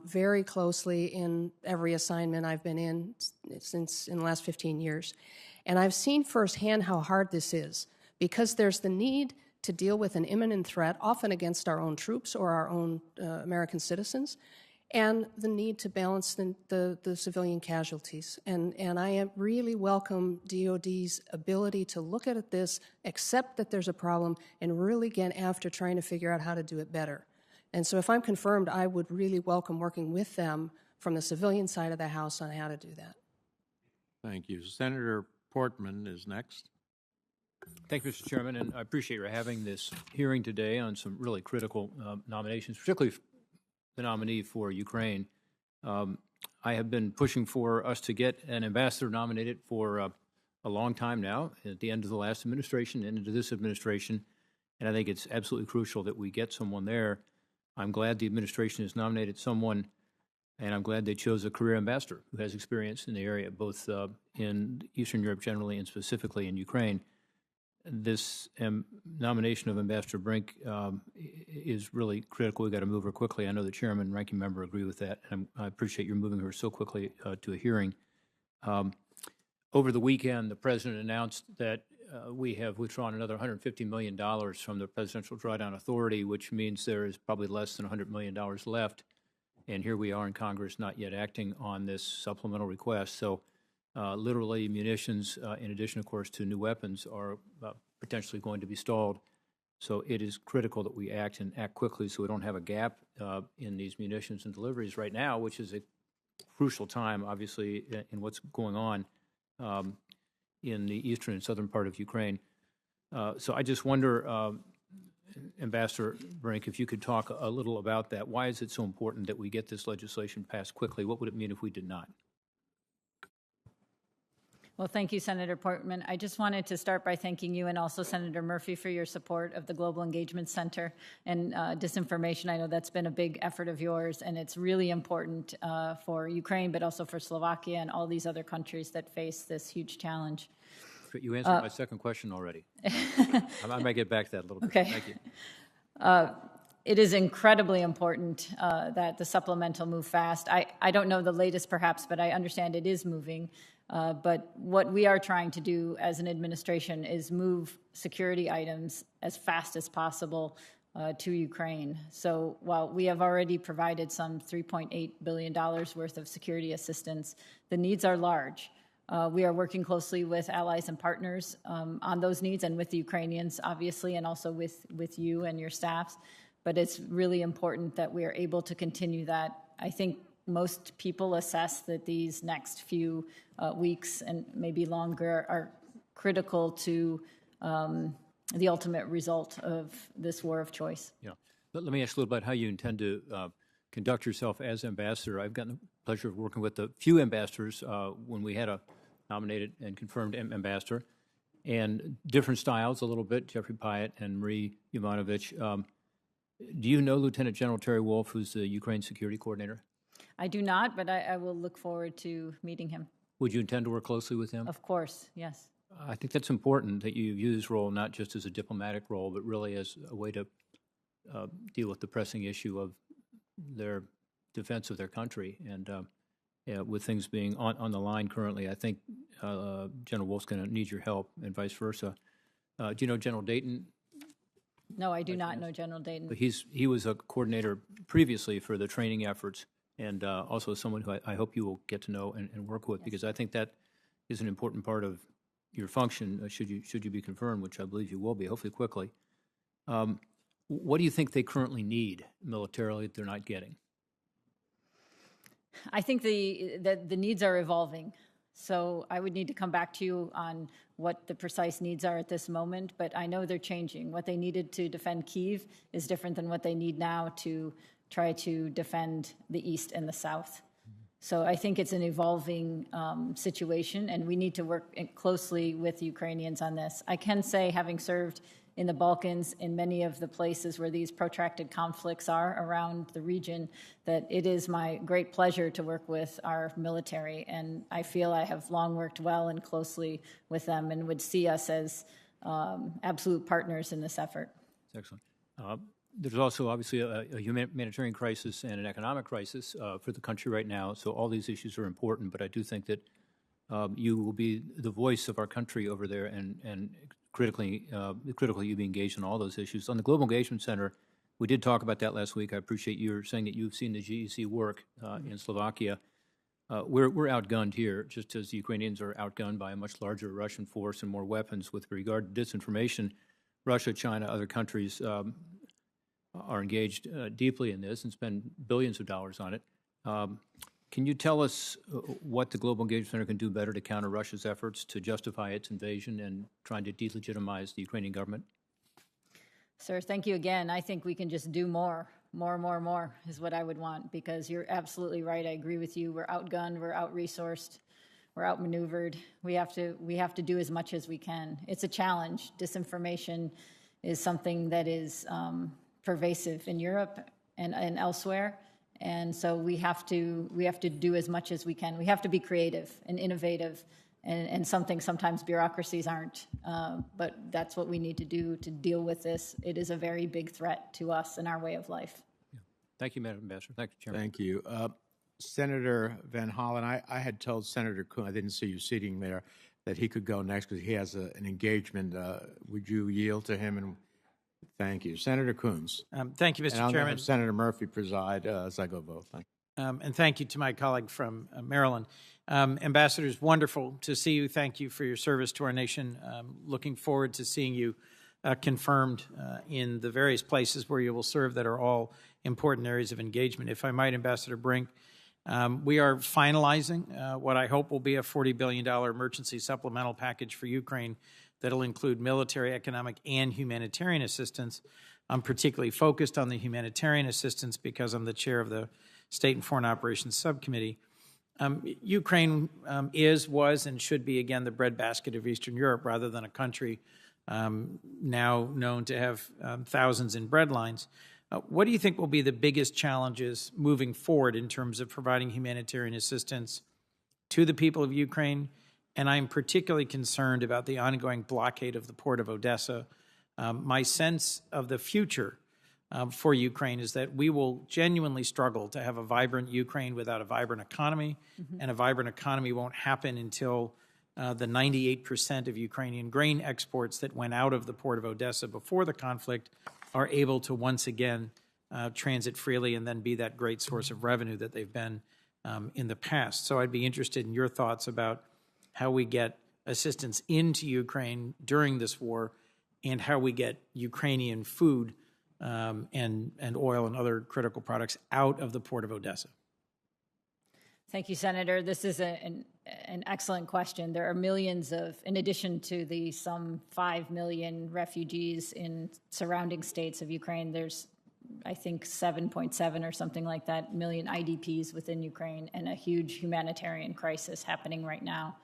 very closely in every assignment I've been in the last 15 years, and I've seen firsthand how hard this is because there's the need to deal with an imminent threat, often against our own troops or our own American citizens, and the need to balance the civilian casualties. And I really welcome DOD's ability to look at this, accept that there's a problem, and really get after trying to figure out how to do it better. And so if I'm confirmed, I would really welcome working with them from the civilian side of the House on how to do that. Thank you. Senator Portman is next. Thank you, Mr. Chairman, and I appreciate your having this hearing today on some really critical nominations, particularly the nominee for Ukraine. I have been pushing for us to get an ambassador nominated for a long time now, at the end of the last administration and into this administration, and I think it's absolutely crucial that we get someone there. I'm glad the administration has nominated someone, and I'm glad they chose a career ambassador who has experience in the area, both in Eastern Europe generally and specifically in Ukraine. This nomination of Ambassador Brink is really critical. We've got to move her quickly. I know the chairman and ranking member agree with that, and I appreciate your moving her so quickly to a hearing. Over the weekend, the president announced that we have withdrawn another $150 million from the Presidential Drawdown Authority, which means there is probably less than $100 million left. And here we are in Congress not yet acting on this supplemental request. So literally munitions, in addition, of course, to new weapons, are potentially going to be stalled. So it is critical that we act and act quickly so we don't have a gap in these munitions and deliveries right now, which is a crucial time, obviously, in what's going on in the eastern and southern part of Ukraine. So I just wonder, Ambassador Brink, if you could talk a little about that. Why is it so important that we get this legislation passed quickly? What would it mean if we did not? Well, thank you, Senator Portman. I just wanted to start by thanking you and also Senator Murphy for your support of the Global Engagement Center and disinformation. I know that's been a big effort of yours, and it's really important for Ukraine, but also for Slovakia and all these other countries that face this huge challenge. You answered my second question already. I might get back to that a little bit. Okay. Thank you. It is incredibly important that the supplemental move fast. I don't know the latest, perhaps, but I understand it is moving. But what we are trying to do as an administration is move security items as fast as possible to Ukraine. So while we have already provided some $3.8 billion worth of security assistance, the needs are large. We are working closely with allies and partners on those needs and with the Ukrainians, obviously, and also with you and your staffs. But it's really important that we are able to continue that. I think most people assess that these next few weeks and maybe longer are critical to the ultimate result of this war of choice. Yeah. Let me ask you a little about how you intend to conduct yourself as ambassador. I've gotten the pleasure of working with a few ambassadors when we had a nominated and confirmed ambassador, and different styles a little bit, Jeffrey Pyatt and Marie Yovanovitch. Do you know Lieutenant General Terry Wolf, who's the Ukraine security coordinator? I do not, but I will look forward to meeting him. Would you intend to work closely with him? Of course, yes. I think that's important that you view this role not just as a diplomatic role, but really as a way to deal with the pressing issue of their defense of their country. And with things being on the line currently, I think General Wolf's going to need your help and vice versa. Do you know General Dayton? No, I do not know General Dayton. But he was a coordinator previously for the training efforts, and also someone who I hope you will get to know and work with, because I think that is an important part of your function, should you be confirmed, which I believe you will be, hopefully quickly. What do you think they currently need militarily that they're not getting? I think the needs are evolving. So I would need to come back to you on what the precise needs are at this moment, but I know they're changing. What they needed to defend Kyiv is different than what they need now to try to defend the East and the South. So I think it's an evolving situation, and we need to work closely with Ukrainians on this. I can say, having served in the Balkans, in many of the places where these protracted conflicts are around the region, that it is my great pleasure to work with our military. And I feel I have long worked well and closely with them and would see us as absolute partners in this effort. That's excellent. There's also obviously a humanitarian crisis and an economic crisis for the country right now. So all these issues are important, but I do think that you will be the voice of our country over there, and critically you be engaged in all those issues. On the Global Engagement Center, We did talk about that last week. I appreciate you saying that you've seen the GEC work in Slovakia. We're outgunned here, just as the Ukrainians are outgunned by a much larger Russian force and more weapons. With regard to disinformation, Russia, China, other countries are engaged deeply in this and spend billions of dollars on it. Can you tell us what the Global Engagement Center can do better to counter Russia's efforts to justify its invasion and trying to delegitimize the Ukrainian government? Sir, thank you again. I think we can just do more is what I would want, because you're absolutely right. I agree with you. We're outgunned, we're out-resourced, we're outmaneuvered. We have to do as much as we can. It's a challenge. Disinformation is something that is pervasive in Europe and elsewhere. And so we have to do as much as we can. We have to be creative and innovative, and sometimes bureaucracies aren't. But that's what we need to do to deal with this. It is a very big threat to us and our way of life. Yeah. Thank you, Madam Ambassador. Thank you, Chairman. Thank you. Senator Van Hollen, I had told Senator Kuhn, I didn't see you sitting there, that he could go next because he has an engagement. Would you yield to him? And thank you. Senator Coons. Thank you, Mr. And I'll Chairman. have Senator Murphy preside as I go vote. Thank you. And thank you to my colleague from Maryland. Ambassador, it's wonderful to see you. Thank you for your service to our nation. Looking forward to seeing you confirmed in the various places where you will serve that are all important areas of engagement. If I might, Ambassador Brink, we are finalizing what I hope will be a $40 billion emergency supplemental package for Ukraine that will include military, economic, and humanitarian assistance. I'm particularly focused on the humanitarian assistance because I'm the chair of the State and Foreign Operations Subcommittee. Ukraine was, and should be again the breadbasket of Eastern Europe rather than a country now known to have thousands in bread lines. What do you think will be the biggest challenges moving forward in terms of providing humanitarian assistance to the people of Ukraine? And I'm particularly concerned about the ongoing blockade of the port of Odessa. My sense of the future for Ukraine is that we will genuinely struggle to have a vibrant Ukraine without a vibrant economy, and a vibrant economy won't happen until the 98% of Ukrainian grain exports that went out of the port of Odessa before the conflict are able to once again transit freely and then be that great source of revenue that they've been in the past. So I'd be interested in your thoughts about how we get assistance into Ukraine during this war and how we get Ukrainian food and oil and other critical products out of the port of Odessa. Thank you, Senator. This is an excellent question. There are millions of, in addition to the some 5 million refugees in surrounding states of Ukraine, there's, I think, 7.7 or something like that million IDPs within Ukraine, and a huge humanitarian crisis happening right now.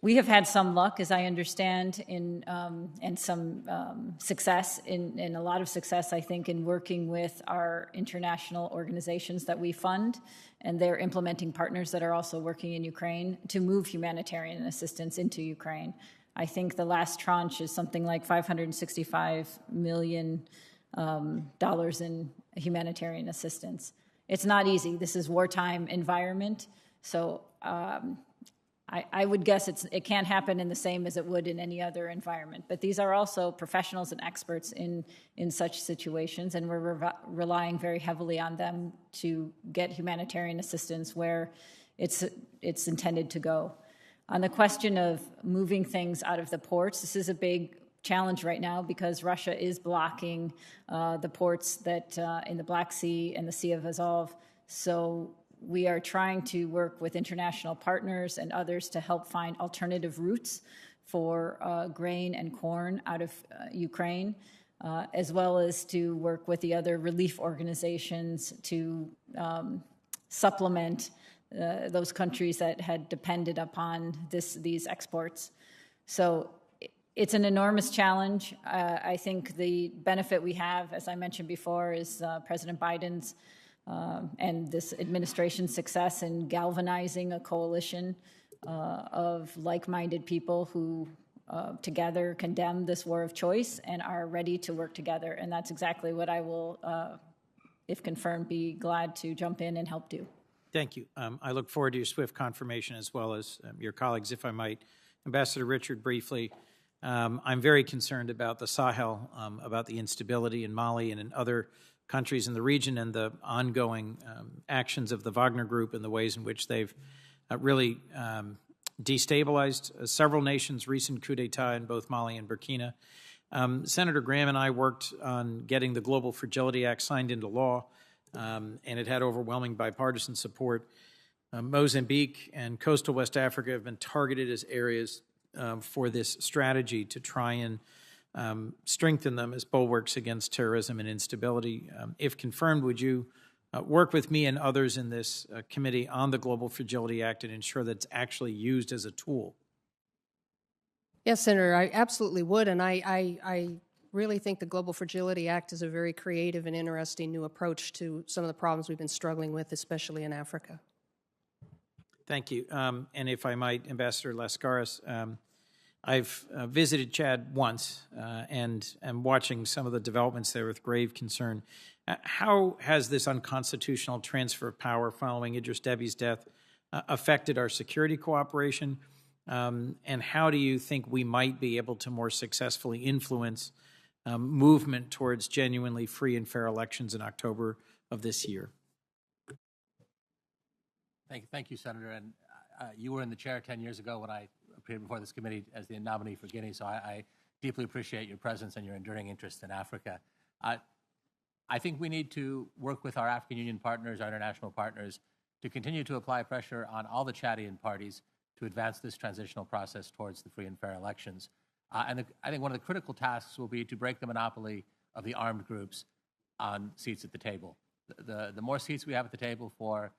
We have had some luck, as I understand, and some success, in a lot of success, I think, in working with our international organizations that we fund and their implementing partners that are also working in Ukraine to move humanitarian assistance into Ukraine. I think the last tranche is something like $565 million in humanitarian assistance. It's not easy. This is wartime environment, so I would guess it can't happen in the same as it would in any other environment. But these are also professionals and experts in such situations, and we're relying very heavily on them to get humanitarian assistance where it's intended to go. On the question of moving things out of the ports, this is a big challenge right now because Russia is blocking the ports that in the Black Sea and the Sea of Azov. So we are trying to work with international partners and others to help find alternative routes for grain and corn out of Ukraine, as well as to work with the other relief organizations to supplement those countries that had depended upon these exports. So it's an enormous challenge. I think the benefit we have, as I mentioned before, is President Biden's and this administration's success in galvanizing a coalition of like-minded people who together condemn this war of choice and are ready to work together. And that's exactly what I will, if confirmed, be glad to jump in and help do. Thank you. I look forward to your swift confirmation as well as your colleagues, if I might. Ambassador Richard, briefly, I'm very concerned about the Sahel, about the instability in Mali and in other countries in the region, and the ongoing actions of the Wagner Group and the ways in which they've really destabilized several nations, recent coup d'etat in both Mali and Burkina. Senator Graham and I worked on getting the Global Fragility Act signed into law, and it had overwhelming bipartisan support. Mozambique and coastal West Africa have been targeted as areas for this strategy to try and strengthen them as bulwarks against terrorism and instability. If confirmed, would you work with me and others in this committee on the Global Fragility Act and ensure that it's actually used as a tool? Yes, Senator, I absolutely would, and I really think the Global Fragility Act is a very creative and interesting new approach to some of the problems we've been struggling with, especially in Africa. Thank you. And if I might, Ambassador Lascaris, I've visited Chad once and am watching some of the developments there with grave concern. How has this unconstitutional transfer of power following Idris Deby's death affected our security cooperation? And how do you think we might be able to more successfully influence movement towards genuinely free and fair elections in October of this year? Thank you, Senator. And you were in the chair 10 years ago when I appeared before this committee as the nominee for Guinea, so I deeply appreciate your presence and your enduring interest in Africa. I think we need to work with our African Union partners, our international partners, to continue to apply pressure on all the Chadian parties to advance this transitional process towards the free and fair elections. I think one of the critical tasks will be to break the monopoly of the armed groups on seats at the table. The more seats we have at the table for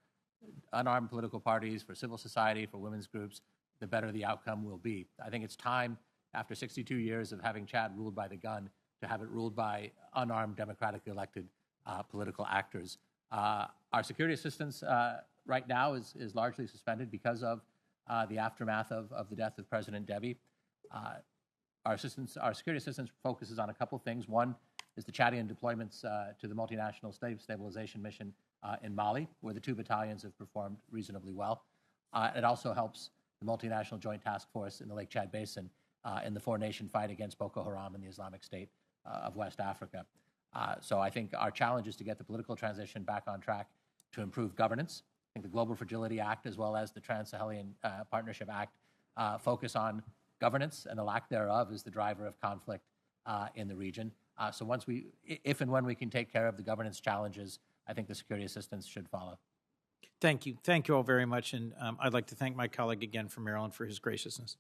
unarmed political parties, for civil society, for women's groups, the better the outcome will be. I think it's time, after 62 years of having Chad ruled by the gun, to have it ruled by unarmed, democratically elected political actors. Our security assistance right now is largely suspended because of the aftermath of the death of President Deby. Our security assistance focuses on a couple things. One is the Chadian deployments to the multinational stabilization mission in Mali, where the 2 battalions have performed reasonably well. It also helps the multinational joint task force in the Lake Chad Basin in the 4-nation fight against Boko Haram and the Islamic State of West Africa. So I think our challenge is to get the political transition back on track to improve governance. I think the Global Fragility Act, as well as the Trans-Saharan Partnership Act, focus on governance, and the lack thereof is the driver of conflict in the region. So if and when we can take care of the governance challenges, I think the security assistance should follow. Thank you. Thank you all very much. And I'd like to thank my colleague again from Maryland for his graciousness.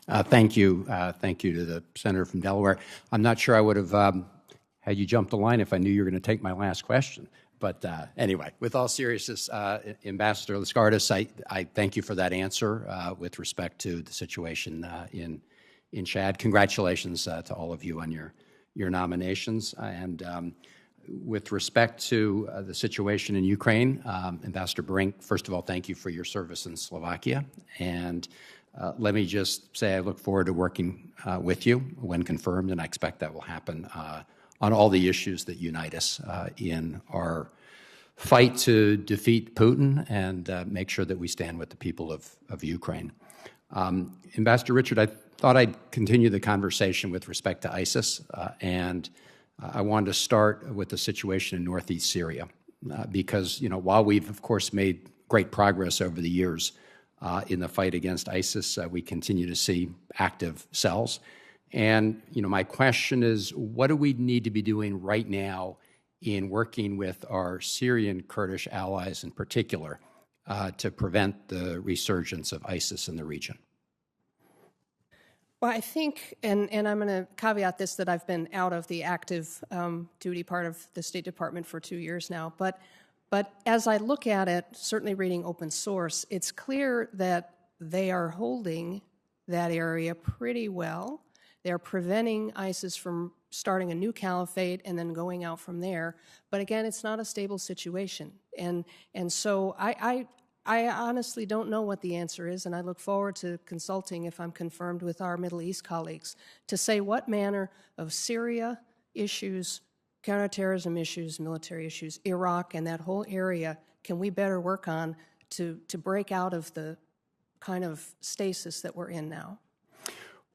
Thank you. Thank you to the senator from Delaware. I'm not sure I would have had you jump the line if I knew you were going to take my last question. But anyway, with all seriousness, Ambassador Lascaris, I thank you for that answer with respect to the situation in Chad. Congratulations to all of you on your nominations. And with respect to the situation in Ukraine, Ambassador Brink, first of all, thank you for your service in Slovakia. And let me just say I look forward to working with you when confirmed, and I expect that will happen on all the issues that unite us in our fight to defeat Putin and make sure that we stand with the people of Ukraine. Ambassador Richard, I thought I'd continue the conversation with respect to ISIS, and I wanted to start with the situation in northeast Syria, because while we've, of course, made great progress over the years in the fight against ISIS, we continue to see active cells. And my question is, what do we need to be doing right now in working with our Syrian Kurdish allies in particular to prevent the resurgence of ISIS in the region? Well, I think, and I'm going to caveat this, that I've been out of the active duty part of the State Department for 2 years now. But as I look at it, certainly reading open source, it's clear that they are holding that area pretty well. They're preventing ISIS from starting a new caliphate and then going out from there. But again, it's not a stable situation. And so I honestly don't know what the answer is, and I look forward to consulting, if I'm confirmed, with our Middle East colleagues to say what manner of Syria issues, counterterrorism issues, military issues, Iraq, and that whole area can we better work on to break out of the kind of stasis that we're in now.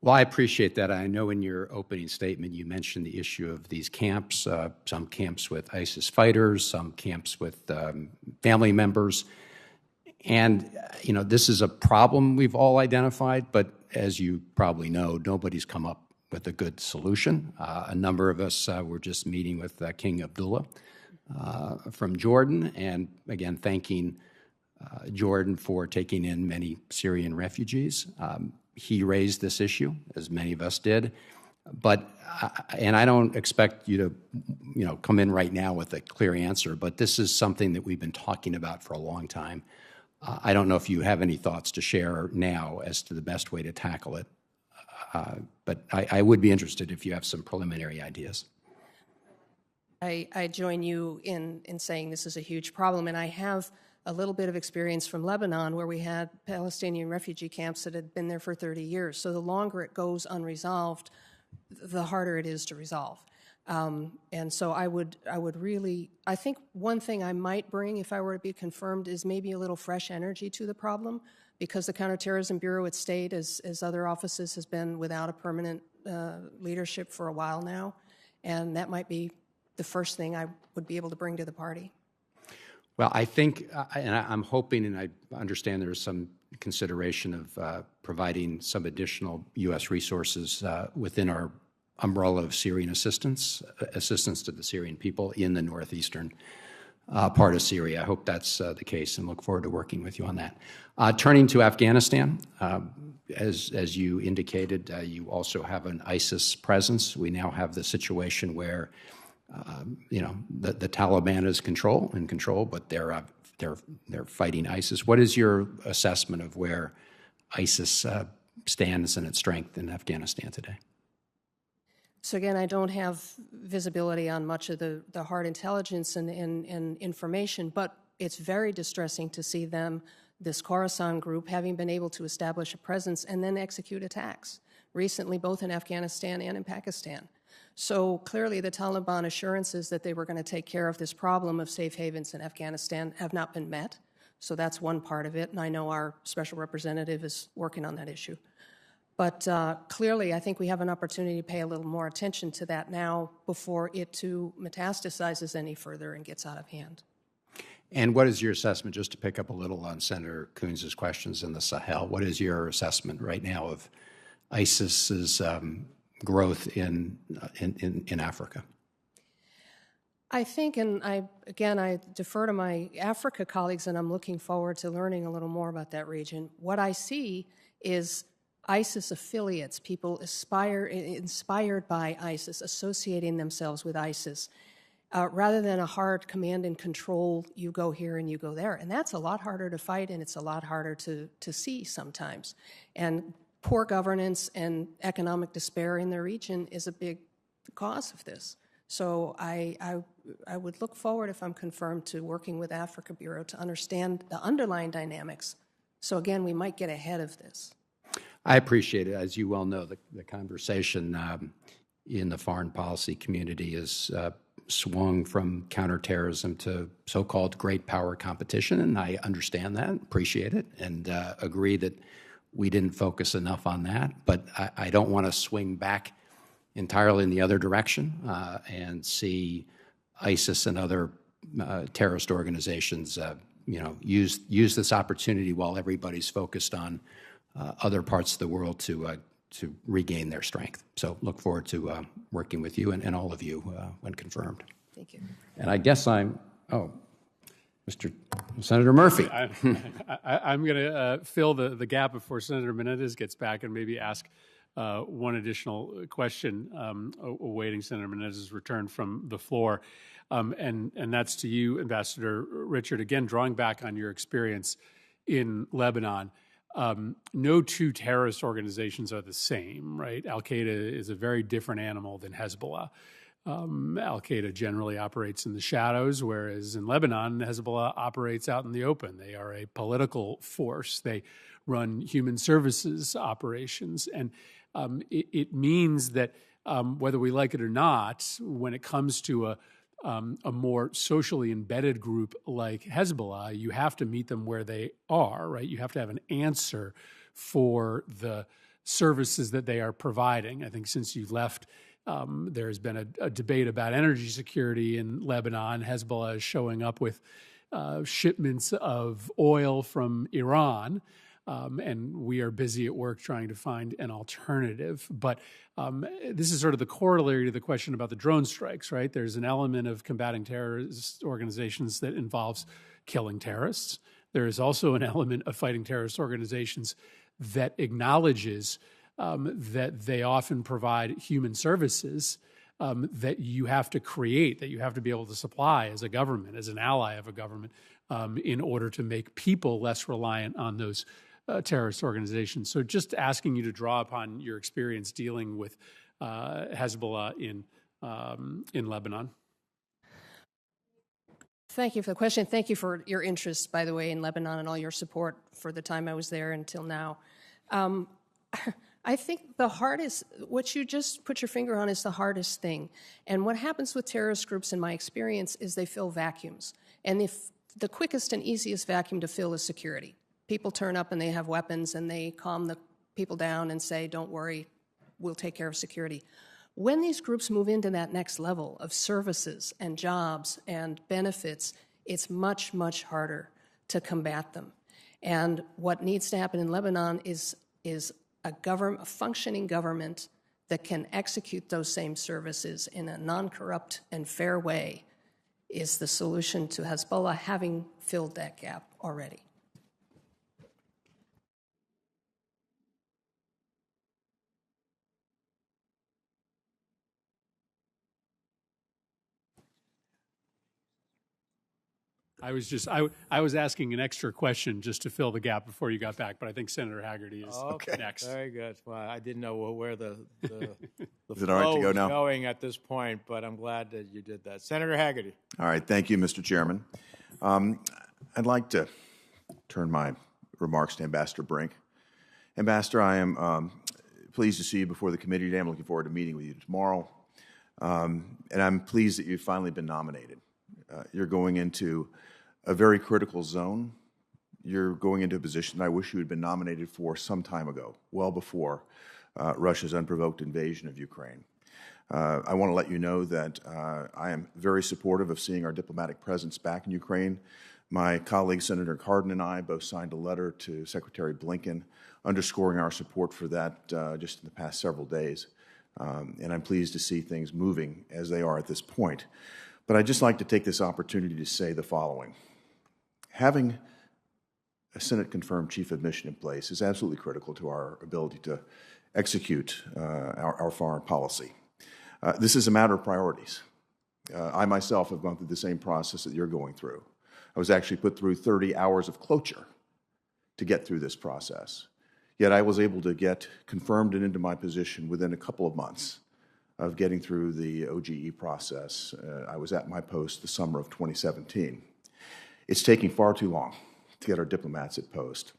Well, I appreciate that. I know in your opening statement you mentioned the issue of these camps, some camps with ISIS fighters, some camps with family members. And, this is a problem we've all identified, but as you probably know, nobody's come up with a good solution. A number of us were just meeting with King Abdullah from Jordan, and again, thanking Jordan for taking in many Syrian refugees. He raised this issue, as many of us did, and I don't expect you to, come in right now with a clear answer, but this is something that we've been talking about for a long time. I don't know if you have any thoughts to share now as to the best way to tackle it, but I would be interested if you have some preliminary ideas. I join you in saying this is a huge problem, and I have a little bit of experience from Lebanon where we had Palestinian refugee camps that had been there for 30 years. So the longer it goes unresolved, the harder it is to resolve. And so I would really, I think one thing I might bring if I were to be confirmed is maybe a little fresh energy to the problem, because the Counterterrorism Bureau at State, as other offices, has been without a permanent leadership for a while now. And that might be the first thing I would be able to bring to the party. Well, I think, and I'm hoping, and I understand there's some consideration of providing some additional U.S. resources within our umbrella of Syrian assistance to the Syrian people in the northeastern part of Syria. I hope that's the case, and look forward to working with you on that. Turning to Afghanistan, as you indicated, you also have an ISIS presence. We now have the situation where the Taliban is in control, but they're fighting ISIS. What is your assessment of where ISIS stands and its strength in Afghanistan today? So again, I don't have visibility on much of the hard intelligence and information, but it's very distressing to see them, this Khorasan group, having been able to establish a presence and then execute attacks, recently both in Afghanistan and in Pakistan. So clearly the Taliban assurances that they were going to take care of this problem of safe havens in Afghanistan have not been met. So that's one part of it, and I know our special representative is working on that issue. But clearly, I think we have an opportunity to pay a little more attention to that now before it too metastasizes any further and gets out of hand. And what is your assessment, just to pick up a little on Senator Coons' questions in the Sahel, what is your assessment right now of ISIS's growth in Africa? I think, and I defer to my Africa colleagues, and I'm looking forward to learning a little more about that region. What I see is ISIS affiliates, people inspired by ISIS, associating themselves with ISIS, rather than a hard command and control, you go here and you go there. And that's a lot harder to fight, and it's a lot harder to see sometimes. And poor governance and economic despair in the region is a big cause of this. So I would look forward, if I'm confirmed, to working with Africa Bureau to understand the underlying dynamics. So again, we might get ahead of this. I appreciate it. As you well know, the conversation in the foreign policy community is swung from counterterrorism to so-called great power competition, and I understand that, appreciate it, and agree that we didn't focus enough on that. But I don't want to swing back entirely in the other direction and see ISIS and other terrorist organizations, use this opportunity while everybody's focused on other parts of the world to regain their strength. So look forward to working with you and all of you when confirmed. Thank you. And I guess Senator Murphy. I'm going to fill the gap before Senator Menendez gets back and maybe ask one additional question awaiting Senator Menendez's return from the floor. And that's to you, Ambassador Richard. Again, drawing back on your experience in Lebanon, no two terrorist organizations are the same, right? Al-Qaeda is a very different animal than Hezbollah. Al-Qaeda generally operates in the shadows, whereas in Lebanon, Hezbollah operates out in the open. They are a political force. They run human services operations. And it means that whether we like it or not, when it comes to a more socially embedded group like Hezbollah, you have to meet them where they are, right? You have to have an answer for the services that they are providing. I think since you left, there's been a debate about energy security in Lebanon. Hezbollah is showing up with shipments of oil from Iran, and we are busy at work trying to find an alternative. But this is sort of the corollary to the question about the drone strikes, right? There's an element of combating terrorist organizations that involves killing terrorists. There is also an element of fighting terrorist organizations that acknowledges that they often provide human services that you have to create, that you have to be able to supply as a government, as an ally of a government, in order to make people less reliant on those terrorist organizations. So just asking you to draw upon your experience dealing with Hezbollah in Lebanon. Thank you for the question. Thank you for your interest, by the way, in Lebanon and all your support for the time I was there until now. I think the hardest, what you just put your finger on is the hardest thing. And what happens with terrorist groups, in my experience, is they fill vacuums. And if the quickest and easiest vacuum to fill is security. People turn up and they have weapons and they calm the people down and say, don't worry, we'll take care of security. When these groups move into that next level of services and jobs and benefits, it's much, much harder to combat them. And what needs to happen in Lebanon is a functioning government that can execute those same services in a non-corrupt and fair way is the solution to Hezbollah having filled that gap already. I was asking an extra question just to fill the gap before you got back, but I think Senator Haggerty is next. Very good. Well, I didn't know where the Is it all right to go was now? going at this point, but I'm glad that you did that. Senator Haggerty. All right. Thank you, Mr. Chairman. I'd like to turn my remarks to Ambassador Brink. Ambassador, I am pleased to see you before the committee today. I'm looking forward to meeting with you tomorrow. And I'm pleased that you've finally been nominated. You're going into a very critical zone. You're going into a position that I wish you had been nominated for some time ago, well before Russia's unprovoked invasion of Ukraine. I want to let you know that I am very supportive of seeing our diplomatic presence back in Ukraine. My colleague, Senator Cardin, and I both signed a letter to Secretary Blinken underscoring our support for that just in the past several days. And I'm pleased to see things moving as they are at this point. But I'd just like to take this opportunity to say the following. Having a Senate-confirmed chief of mission in place is absolutely critical to our ability to execute our foreign policy. This is a matter of priorities. I myself have gone through the same process that you're going through. I was actually put through 30 hours of cloture to get through this process. Yet I was able to get confirmed and into my position within a couple of months of getting through the OGE process. I was at my post the summer of 2017. It's taking far too long to get our diplomats at post.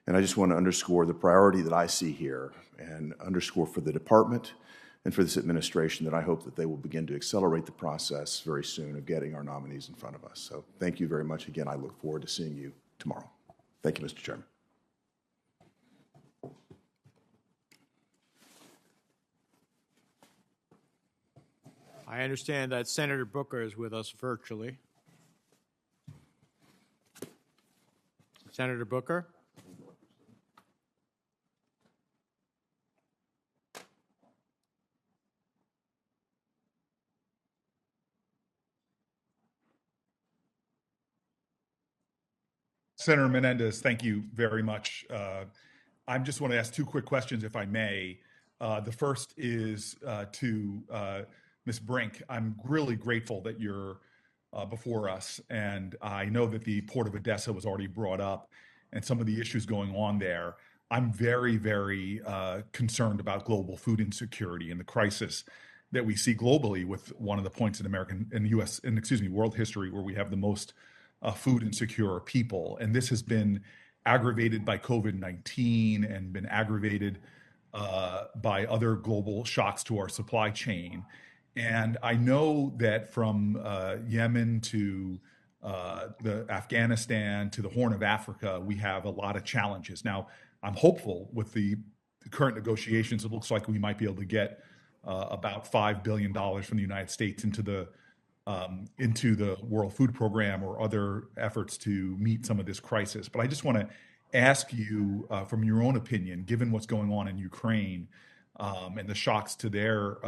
And I just want to underscore the priority that I see here and underscore for the department and for this administration that I hope that they will begin to accelerate the process very soon of getting our nominees in front of us. So thank you very much again. I look forward to seeing you tomorrow. Thank you, Mr. Chairman. I understand that Senator Booker is with us virtually. Senator Booker? Senator Menendez, thank you very much. I just want to ask two quick questions, if I may. The first is to Ms. Brink. I'm really grateful that you're before us, and I know that the Port of Odessa was already brought up and some of the issues going on there. I'm very, very concerned about global food insecurity and the crisis that we see globally with one of the points in world history where we have the most food insecure people. And this has been aggravated by COVID-19 and been aggravated by other global shocks to our supply chain. And I know that from Yemen to the Afghanistan to the Horn of Africa, we have a lot of challenges. Now, I'm hopeful with the current negotiations, it looks like we might be able to get about $5 billion from the United States into the World Food Program or other efforts to meet some of this crisis. But I just want to ask you, from your own opinion, given what's going on in Ukraine and the shocks to their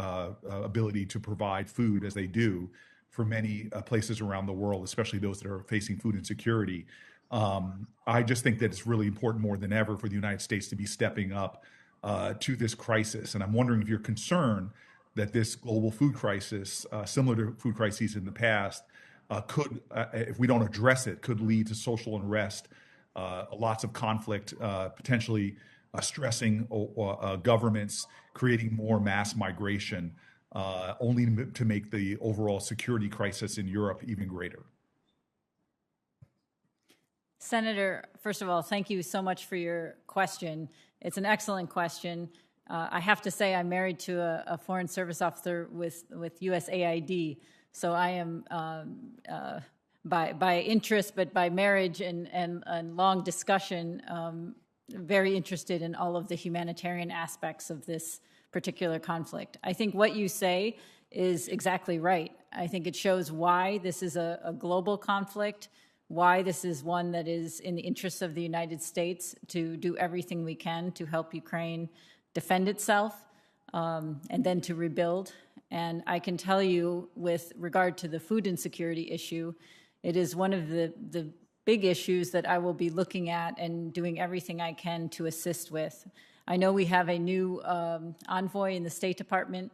ability to provide food as they do for many places around the world, especially those that are facing food insecurity, I just think that it's really important more than ever for the United States to be stepping up to this crisis. And I'm wondering if you're concerned that this global food crisis, similar to food crises in the past, could, if we don't address it, could lead to social unrest, lots of conflict, potentially stressing governments, creating more mass migration, only to make the overall security crisis in Europe even greater. Senator, first of all, thank you so much for your question. It's an excellent question. I have to say I'm married to a Foreign Service officer with USAID, so I am, by interest, but by marriage and long discussion, very interested in all of the humanitarian aspects of this particular conflict. I think what you say is exactly right. I think it shows why this is a global conflict, why this is one that is in the interests of the United States to do everything we can to help Ukraine defend itself and then to rebuild. And I can tell you, with regard to the food insecurity issue, it is one of the big issues that I will be looking at and doing everything I can to assist with. I know we have a new envoy in the State Department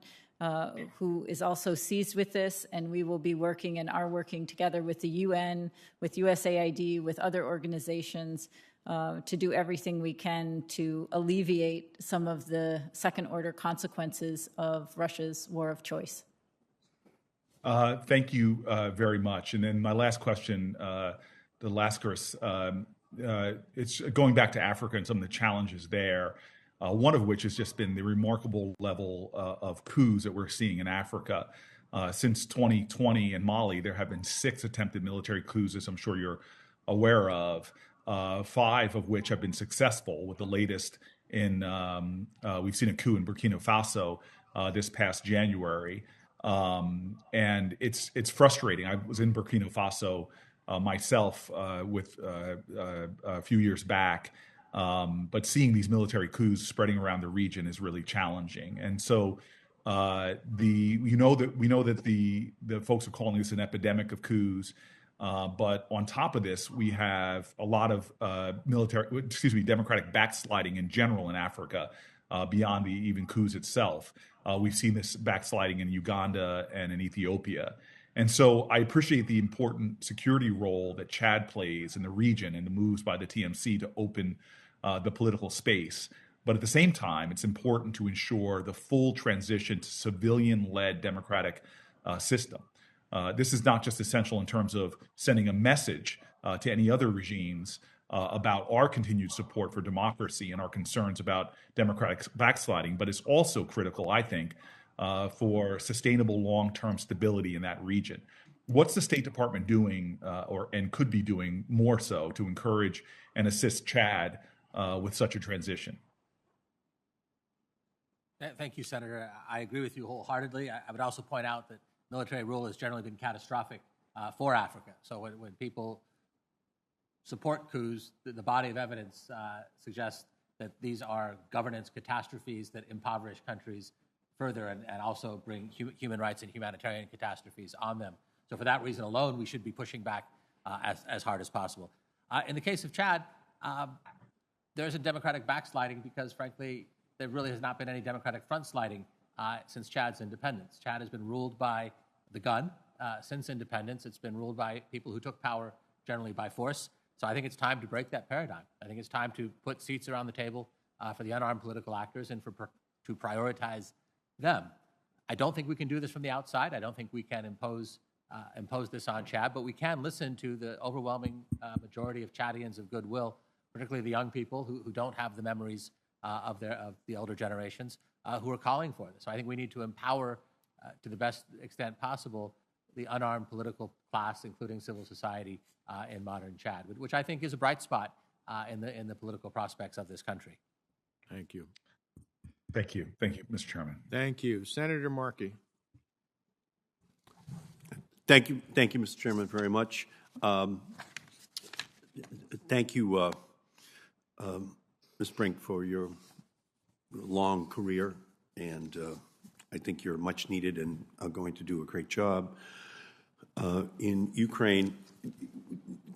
who is also seized with this, and we will be working and are working together with the UN, with USAID, with other organizations to do everything we can to alleviate some of the second-order consequences of Russia's war of choice. Thank you very much. And then my last question, the Lascaris, it's going back to Africa and some of the challenges there. One of which has just been the remarkable level of coups that we're seeing in Africa. Since 2020 in Mali, there have been 6 attempted military coups, as I'm sure you're aware of, 5 of which have been successful, with the latest in, we've seen a coup in Burkina Faso this past January. And it's frustrating. I was in Burkina Faso myself with a few years back. But seeing these military coups spreading around the region is really challenging. And so we know that the folks are calling this an epidemic of coups. But on top of this, we have a lot of democratic backsliding in general in Africa, beyond the even coups itself. We've seen this backsliding in Uganda and in Ethiopia. And so I appreciate the important security role that Chad plays in the region and the moves by the TMC to open the political space. But at the same time, it's important to ensure the full transition to civilian-led democratic system. This is not just essential in terms of sending a message to any other regimes about our continued support for democracy and our concerns about democratic backsliding, but it's also critical, I think, for sustainable long-term stability in that region. What's the State Department doing, and could be doing more so, to encourage and assist Chad with such a transition? Thank you, Senator. I agree with you wholeheartedly. I would also point out that military rule has generally been catastrophic for Africa. So when people support coups, the body of evidence suggests that these are governance catastrophes that impoverish countries further and also bring human rights and humanitarian catastrophes on them. So for that reason alone, we should be pushing back as hard as possible. In the case of Chad, there's a democratic backsliding because, frankly, there really has not been any democratic front sliding since Chad's independence. Chad has been ruled by the gun since independence. It's been ruled by people who took power generally by force. So I think it's time to break that paradigm. I think it's time to put seats around the table for the unarmed political actors and to prioritize them. I don't think we can do this from the outside. I don't think we can impose this on Chad, but we can listen to the overwhelming majority of Chadians of goodwill, particularly the young people who don't have the memories of the older generations, who are calling for this. So I think we need to empower, to the best extent possible, the unarmed political class, including civil society, in modern Chad, which I think is a bright spot in the political prospects of this country. Thank you. Thank you, Mr. Chairman. Thank you. Senator Markey. Thank you, Mr. Chairman, very much. Thank you, Ms. Brink, for your long career, and I think you're much needed and are going to do a great job in Ukraine.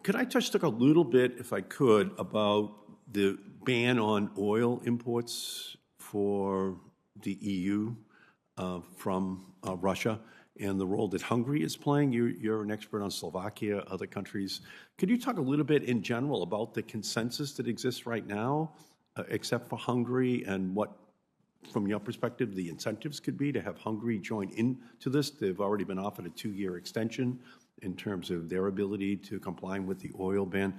Could I touch a little bit, if I could, about the ban on oil imports for the EU from Russia and the role that Hungary is playing? You're an expert on Slovakia, other countries. Could you talk a little bit in general about the consensus that exists right now, except for Hungary, and what, from your perspective, the incentives could be to have Hungary join into this? They've already been offered a 2-year extension in terms of their ability to comply with the oil ban.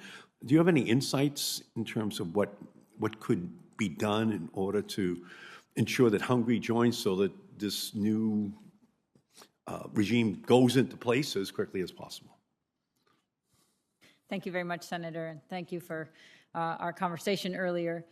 Do you have any insights in terms of what could be done in order to ensure that Hungary joins so that this new regime goes into place as quickly as possible? Thank you very much, Senator, and thank you for our conversation earlier.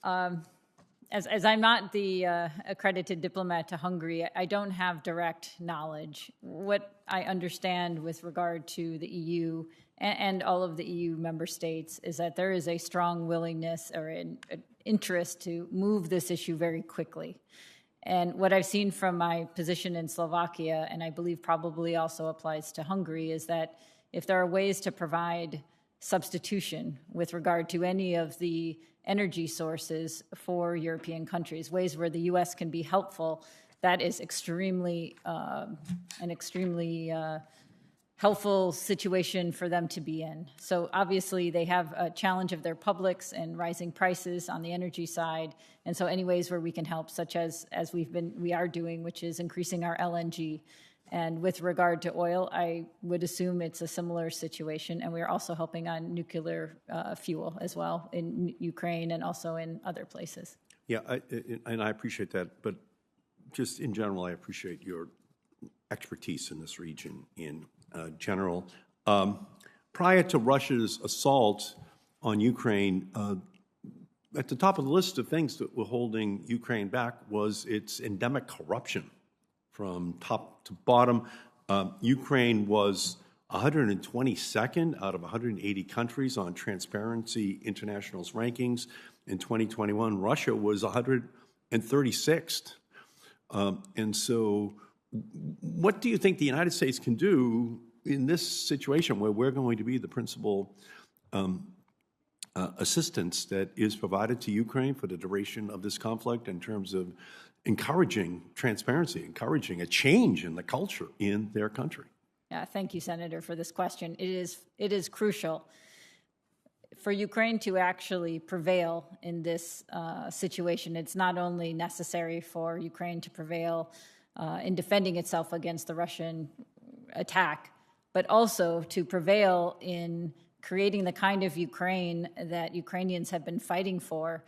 As I'm not the accredited diplomat to Hungary, I don't have direct knowledge. What I understand with regard to the EU and all of the EU member states is that there is a strong willingness or an interest to move this issue very quickly. And what I've seen from my position in Slovakia, and I believe probably also applies to Hungary, is that if there are ways to provide substitution with regard to any of the energy sources for European countries, ways where the U.S. can be helpful, that is an extremely helpful situation for them to be in. So obviously they have a challenge of their publics and rising prices on the energy side. And so any ways where we can help, such as we are doing, which is increasing our LNG. And with regard to oil, I would assume it's a similar situation. And we are also helping on nuclear fuel as well in Ukraine and also in other places. Yeah, and I appreciate that. But just in general, I appreciate your expertise in this region in general. Prior to Russia's assault on Ukraine, at the top of the list of things that were holding Ukraine back was its endemic corruption. From top to bottom, Ukraine was 122nd out of 180 countries on Transparency International's rankings. In 2021, Russia was 136th. And so what do you think the United States can do in this situation where we're going to be the principal assistance that is provided to Ukraine for the duration of this conflict in terms of encouraging transparency, encouraging a change in the culture in their country? Yeah, thank you, Senator, for this question. It is crucial for Ukraine to actually prevail in this situation. It's not only necessary for Ukraine to prevail in defending itself against the Russian attack, but also to prevail in creating the kind of Ukraine that Ukrainians have been fighting for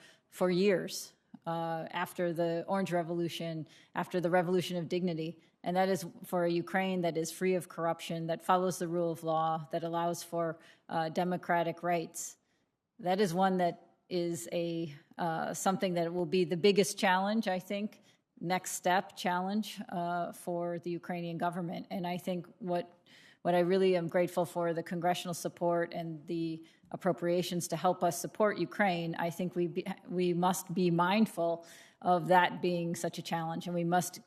years, after the Orange Revolution, after the Revolution of Dignity. And that is for a Ukraine that is free of corruption, that follows the rule of law, that allows for democratic rights. That is one that is something that will be the biggest challenge, I think, next step challenge for the Ukrainian government. And I think what I really am grateful for, the congressional support and the appropriations to help us support Ukraine. I think we must be mindful of that being such a challenge, and we must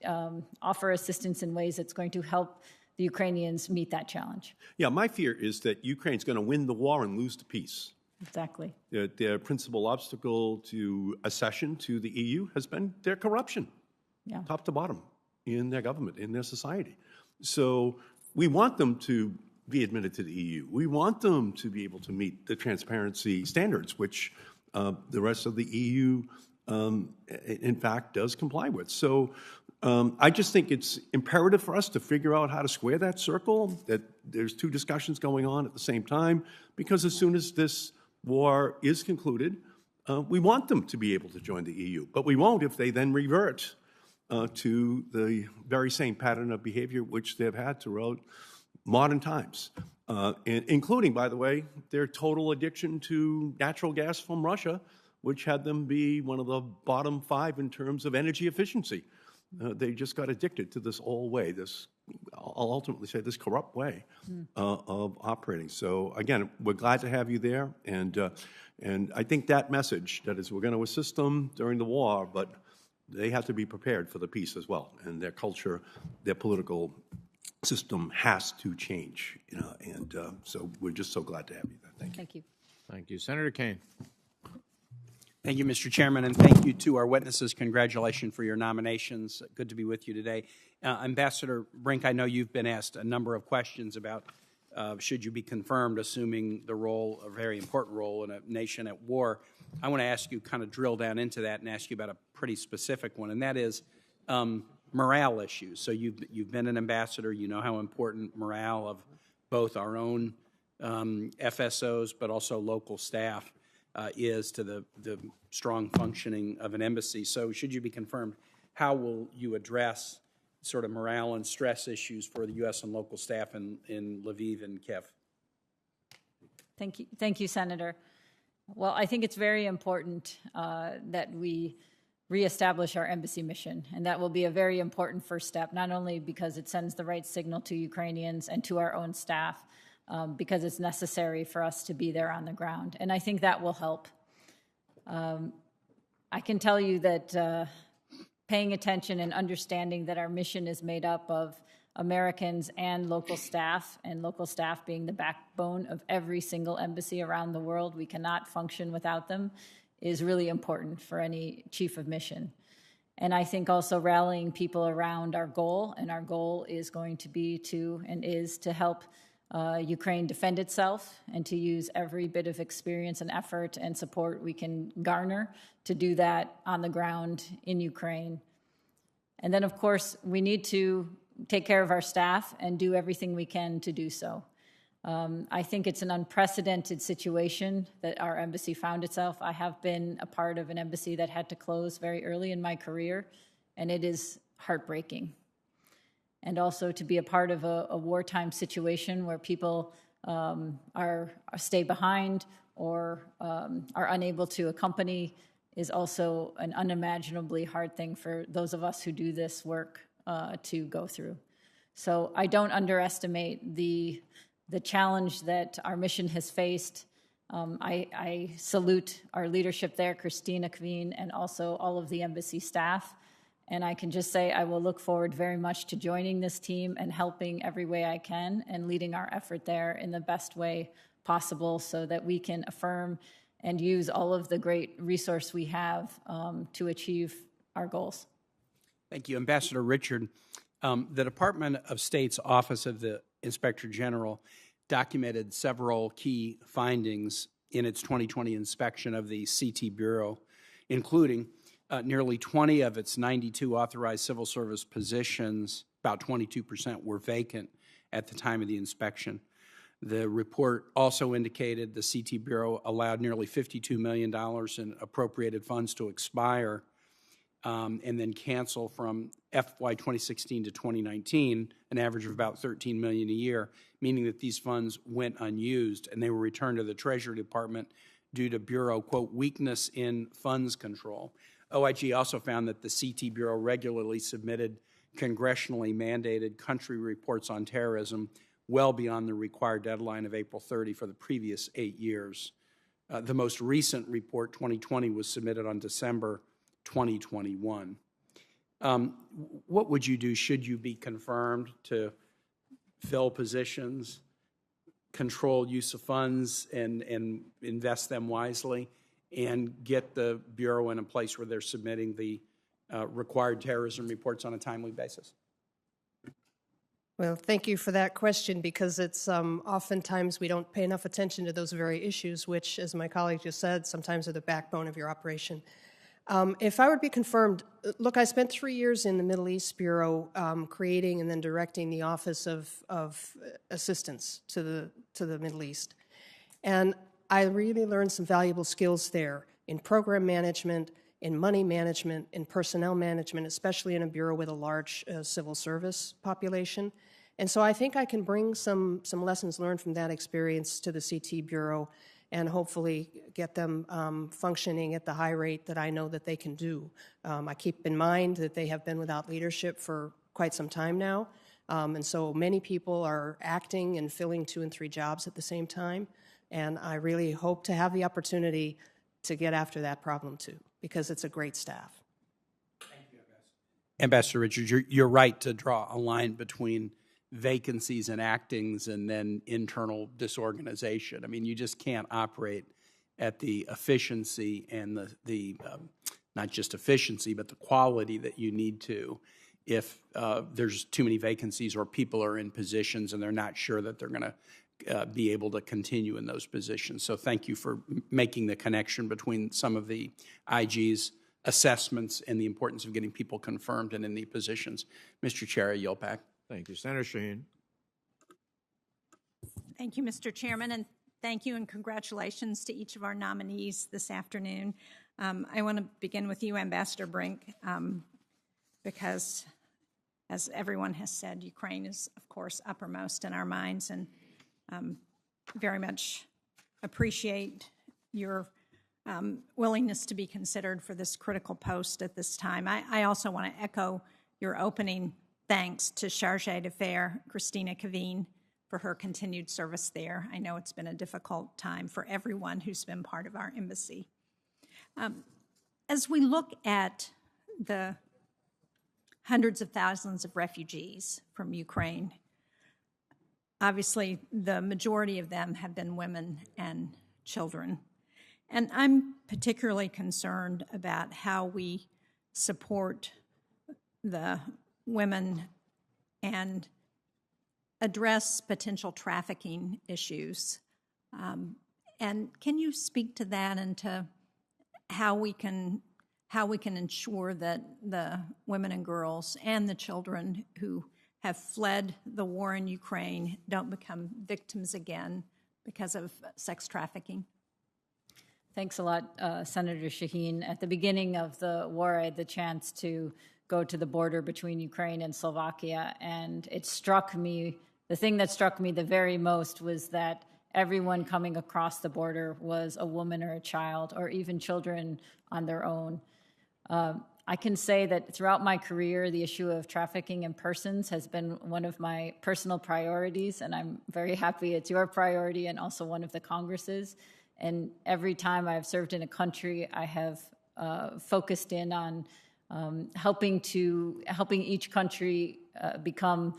offer assistance in ways that's going to help the Ukrainians meet that challenge. Yeah, my fear is that Ukraine's going to win the war and lose the peace. Exactly. Their principal obstacle to accession to the EU has been their corruption, top to bottom, in their government, in their society. So we want them to be admitted to the EU. We want them to be able to meet the transparency standards, which the rest of the EU, in fact, does comply with. So I just think it's imperative for us to figure out how to square that circle, that there's two discussions going on at the same time, because as soon as this war is concluded, we want them to be able to join the EU. But we won't if they then revert to the very same pattern of behavior which they've had throughout modern times, including, by the way, their total addiction to natural gas from Russia, which had them be one of the bottom 5 in terms of energy efficiency. They just got addicted to this old way, this, I'll ultimately say, this corrupt way of operating. So again, we're glad to have you there, and I think that message, that is, we're going to assist them during the war, but they have to be prepared for the peace as well, and their culture, their political system has to change, and so we're just so glad to have you there. Thank you. Thank you. Thank you. Senator Kane. Thank you, Mr. Chairman, and thank you to our witnesses. Congratulations for your nominations. Good to be with you today. Ambassador Brink, I know you've been asked a number of questions about should you be confirmed, assuming the role, a very important role in a nation at war. I want to ask you, kind of drill down into that and ask you about a pretty specific one, and that is morale issues. So you've been an ambassador. You know how important morale of both our own FSOs, but also local staff is to the strong functioning of an embassy. So should you be confirmed, how will you address sort of morale and stress issues for the U.S. and local staff in Lviv and Kiev? Thank you, Senator. Well, I think it's very important that we reestablish our embassy mission, and that will be a very important first step, not only because it sends the right signal to Ukrainians and to our own staff, because it's necessary for us to be there on the ground. And I think that will help. I can tell you that paying attention and understanding that our mission is made up of Americans and local staff being the backbone of every single embassy around the world, we cannot function without them, is really important for any chief of mission. And I think also rallying people around our goal, and our goal is going to be to help Ukraine defend itself and to use every bit of experience and effort and support we can garner to do that on the ground in Ukraine. And then, of course, we need to take care of our staff and do everything we can to do so. I think it's an unprecedented situation that our embassy found itself. I have been a part of an embassy that had to close very early in my career, and it is heartbreaking. And also to be a part of a wartime situation where people stay behind or are unable to accompany is also an unimaginably hard thing for those of us who do this work to go through. So I don't underestimate the challenge that our mission has faced. I salute our leadership there, Christina Kveen, and also all of the embassy staff. And I can just say I will look forward very much to joining this team and helping every way I can and leading our effort there in the best way possible so that we can affirm and use all of the great resource we have to achieve our goals. Thank you. Ambassador Richard, the Department of State's Office of the Inspector General documented several key findings in its 2020 inspection of the CT Bureau, including nearly 20 of its 92 authorized civil service positions, about 22%, were vacant at the time of the inspection. The report also indicated the CT Bureau allowed nearly $52 million in appropriated funds to expire and then cancel from FY 2016 to 2019, an average of about $13 million a year, meaning that these funds went unused and they were returned to the Treasury Department due to Bureau, quote, weakness in funds control. OIG also found that the CT Bureau regularly submitted congressionally mandated country reports on terrorism well beyond the required deadline of April 30 for the previous 8 years. The most recent report, 2020, was submitted on December 2021. What would you do should you be confirmed to fill positions, control use of funds, and invest them wisely, and get the Bureau in a place where they're submitting the required terrorism reports on a timely basis? Well, thank you for that question, because it's oftentimes we don't pay enough attention to those very issues, which, as my colleague just said, sometimes are the backbone of your operation. If I were to be confirmed, look, I spent 3 years in the Middle East Bureau creating and then directing the Office of Assistance to the Middle East. And I really learned some valuable skills there in program management, in money management, in personnel management, especially in a bureau with a large civil service population. And so I think I can bring some lessons learned from that experience to the CT Bureau and hopefully get them functioning at the high rate that I know that they can do. I keep in mind that they have been without leadership for quite some time now, and so many people are acting and filling 2 and 3 jobs at the same time, and I really hope to have the opportunity to get after that problem too, because it's a great staff. Ambassador Richards, you're right to draw a line between vacancies and actings and then internal disorganization. I mean, you just can't operate at the efficiency and the not just efficiency, but the quality that you need to if there's too many vacancies or people are in positions and they're not sure that they're going to be able to continue in those positions. So thank you for making the connection between some of the IG's assessments and the importance of getting people confirmed and in the positions. Mr. Chair, I yield back. Thank you. Senator Shaheen. Thank you, Mr. Chairman, and thank you and congratulations to each of our nominees this afternoon. I want to begin with you, Ambassador Brink, because, as everyone has said, Ukraine is, of course, uppermost in our minds, and very much appreciate your willingness to be considered for this critical post at this time. I also want to echo your opening thanks to Charge d'Affaires Christina Kaveen for her continued service there. I know it's been a difficult time for everyone who's been part of our embassy. As we look at the hundreds of thousands of refugees from Ukraine, obviously the majority of them have been women and children. And I'm particularly concerned about how we support the women and address potential trafficking issues. And can you speak to that and to how we can ensure that the women and girls and the children who have fled the war in Ukraine don't become victims again because of sex trafficking? Thanks a lot, Senator Shaheen. At the beginning of the war, I had the chance to go to the border between Ukraine and Slovakia, and it struck me, the thing that struck me the very most was that everyone coming across the border was a woman or a child, or even children on their own. I can say that throughout my career, the issue of trafficking in persons has been one of my personal priorities, and I'm very happy it's your priority and also one of the Congress's. And every time I've served in a country, I have focused in on helping each country become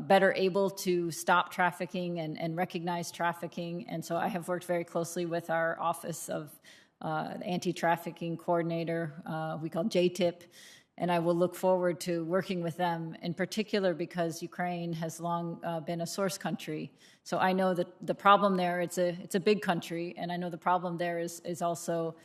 better able to stop trafficking and recognize trafficking. And so I have worked very closely with our Office of Anti-Trafficking Coordinator, we call JTIP, and I will look forward to working with them, in particular because Ukraine has long been a source country. So I know that the problem there, it's a big country, and I know the problem there is also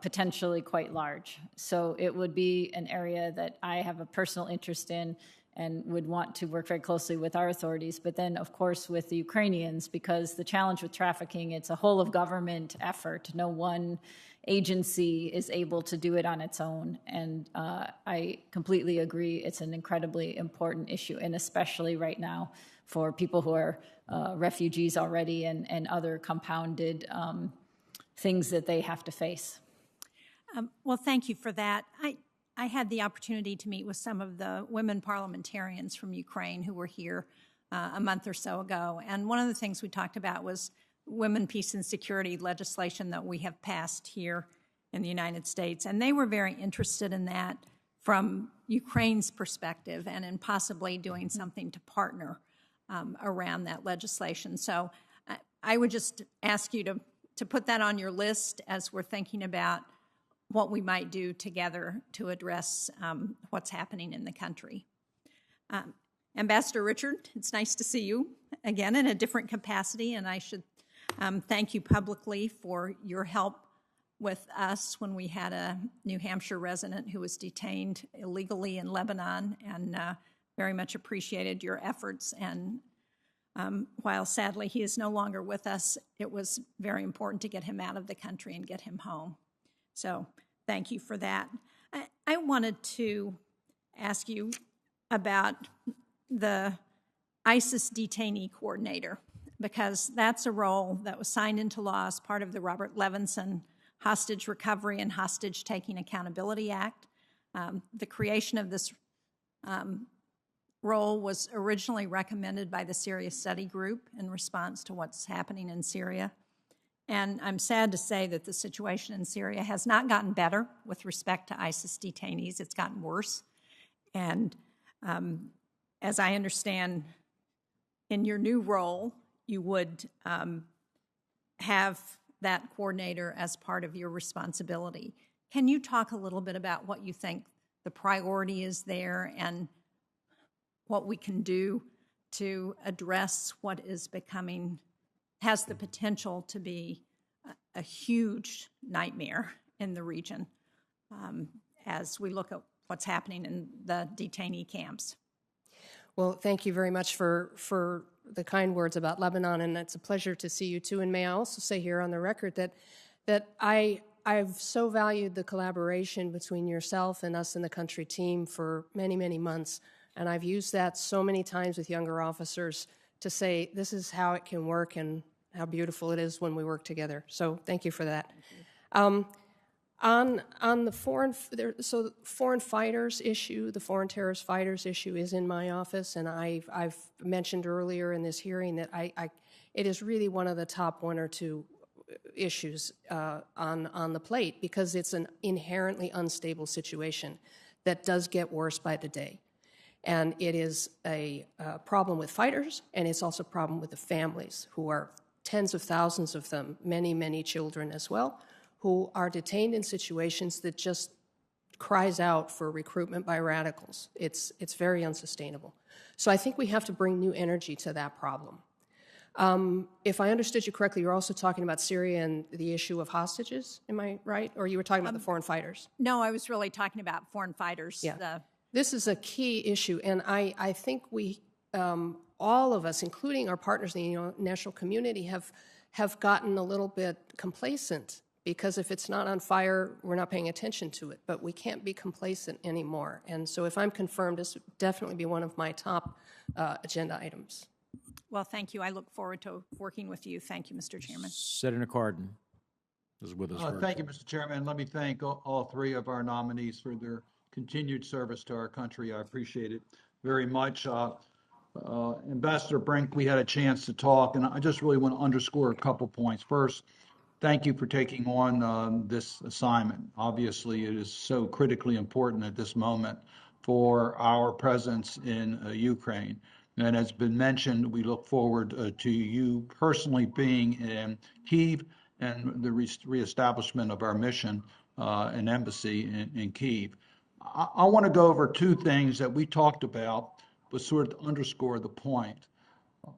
potentially quite large. So it would be an area that I have a personal interest in and would want to work very closely with our authorities, but then, of course, with the Ukrainians, because the challenge with trafficking, it's a whole-of-government effort. No one agency is able to do it on its own, and I completely agree it's an incredibly important issue, and especially right now for people who are refugees already and other compounded things that they have to face. Well, thank you for that. I had the opportunity to meet with some of the women parliamentarians from Ukraine who were here a month or so ago, and one of the things we talked about was women, peace, and security legislation that we have passed here in the United States, and they were very interested in that from Ukraine's perspective and in possibly doing something to partner around that legislation. So I would just ask you to put that on your list as we're thinking about what we might do together to address what's happening in the country. Ambassador Richard, it's nice to see you again in a different capacity, and I should thank you publicly for your help with us when we had a New Hampshire resident who was detained illegally in Lebanon, and very much appreciated your efforts. And while sadly he is no longer with us, it was very important to get him out of the country and get him home. So thank you for that. I wanted to ask you about the ISIS detainee coordinator because that's a role that was signed into law as part of the Robert Levinson Hostage Recovery and Hostage Taking Accountability Act. The creation of this role was originally recommended by the Syria Study Group in response to what's happening in Syria. And I'm sad to say that the situation in Syria has not gotten better with respect to ISIS detainees. It's gotten worse. And as I understand, in your new role, you would have that coordinator as part of your responsibility. Can you talk a little bit about what you think the priority is there and what we can do to address what is becoming, has the potential to be a huge nightmare in the region as we look at what's happening in the detainee camps? Well, thank you very much for the kind words about Lebanon, and it's a pleasure to see you too. And may I also say here on the record that I've so valued the collaboration between yourself and us in the country team for many, many months, and I've used that so many times with younger officers to say this is how it can work and how beautiful it is when we work together. So thank you for that. On the foreign fighters issue, the foreign terrorist fighters issue is in my office, and I've mentioned earlier in this hearing that it is really one of the top one or two issues on the plate because it's an inherently unstable situation that does get worse by the day. And it is a problem with fighters, and it's also a problem with the families, who are tens of thousands of them, many, many children as well, who are detained in situations that just cries out for recruitment by radicals. It's very unsustainable. So I think we have to bring new energy to that problem. If I understood you correctly, you're also talking about Syria and the issue of hostages, am I right? Or you were talking about the foreign fighters? No, I was really talking about foreign fighters. Yeah. This is a key issue, and I think we, all of us, including our partners in the international community, have gotten a little bit complacent because if it's not on fire, we're not paying attention to it. But we can't be complacent anymore. And so if I'm confirmed, this would definitely be one of my top agenda items. Well, thank you. I look forward to working with you. Thank you, Mr. Chairman. Senator Cardin is with us. Thank you, Mr. Chairman. Let me thank all three of our nominees for their continued service to our country. I appreciate it very much. Ambassador Brink, we had a chance to talk, and I just really want to underscore a couple points. First, thank you for taking on this assignment. Obviously, it is so critically important at this moment for our presence in Ukraine. And as been mentioned, we look forward to you personally being in Kyiv and the reestablishment of our mission and embassy in Kyiv. I want to go over two things that we talked about, but sort of underscore the point.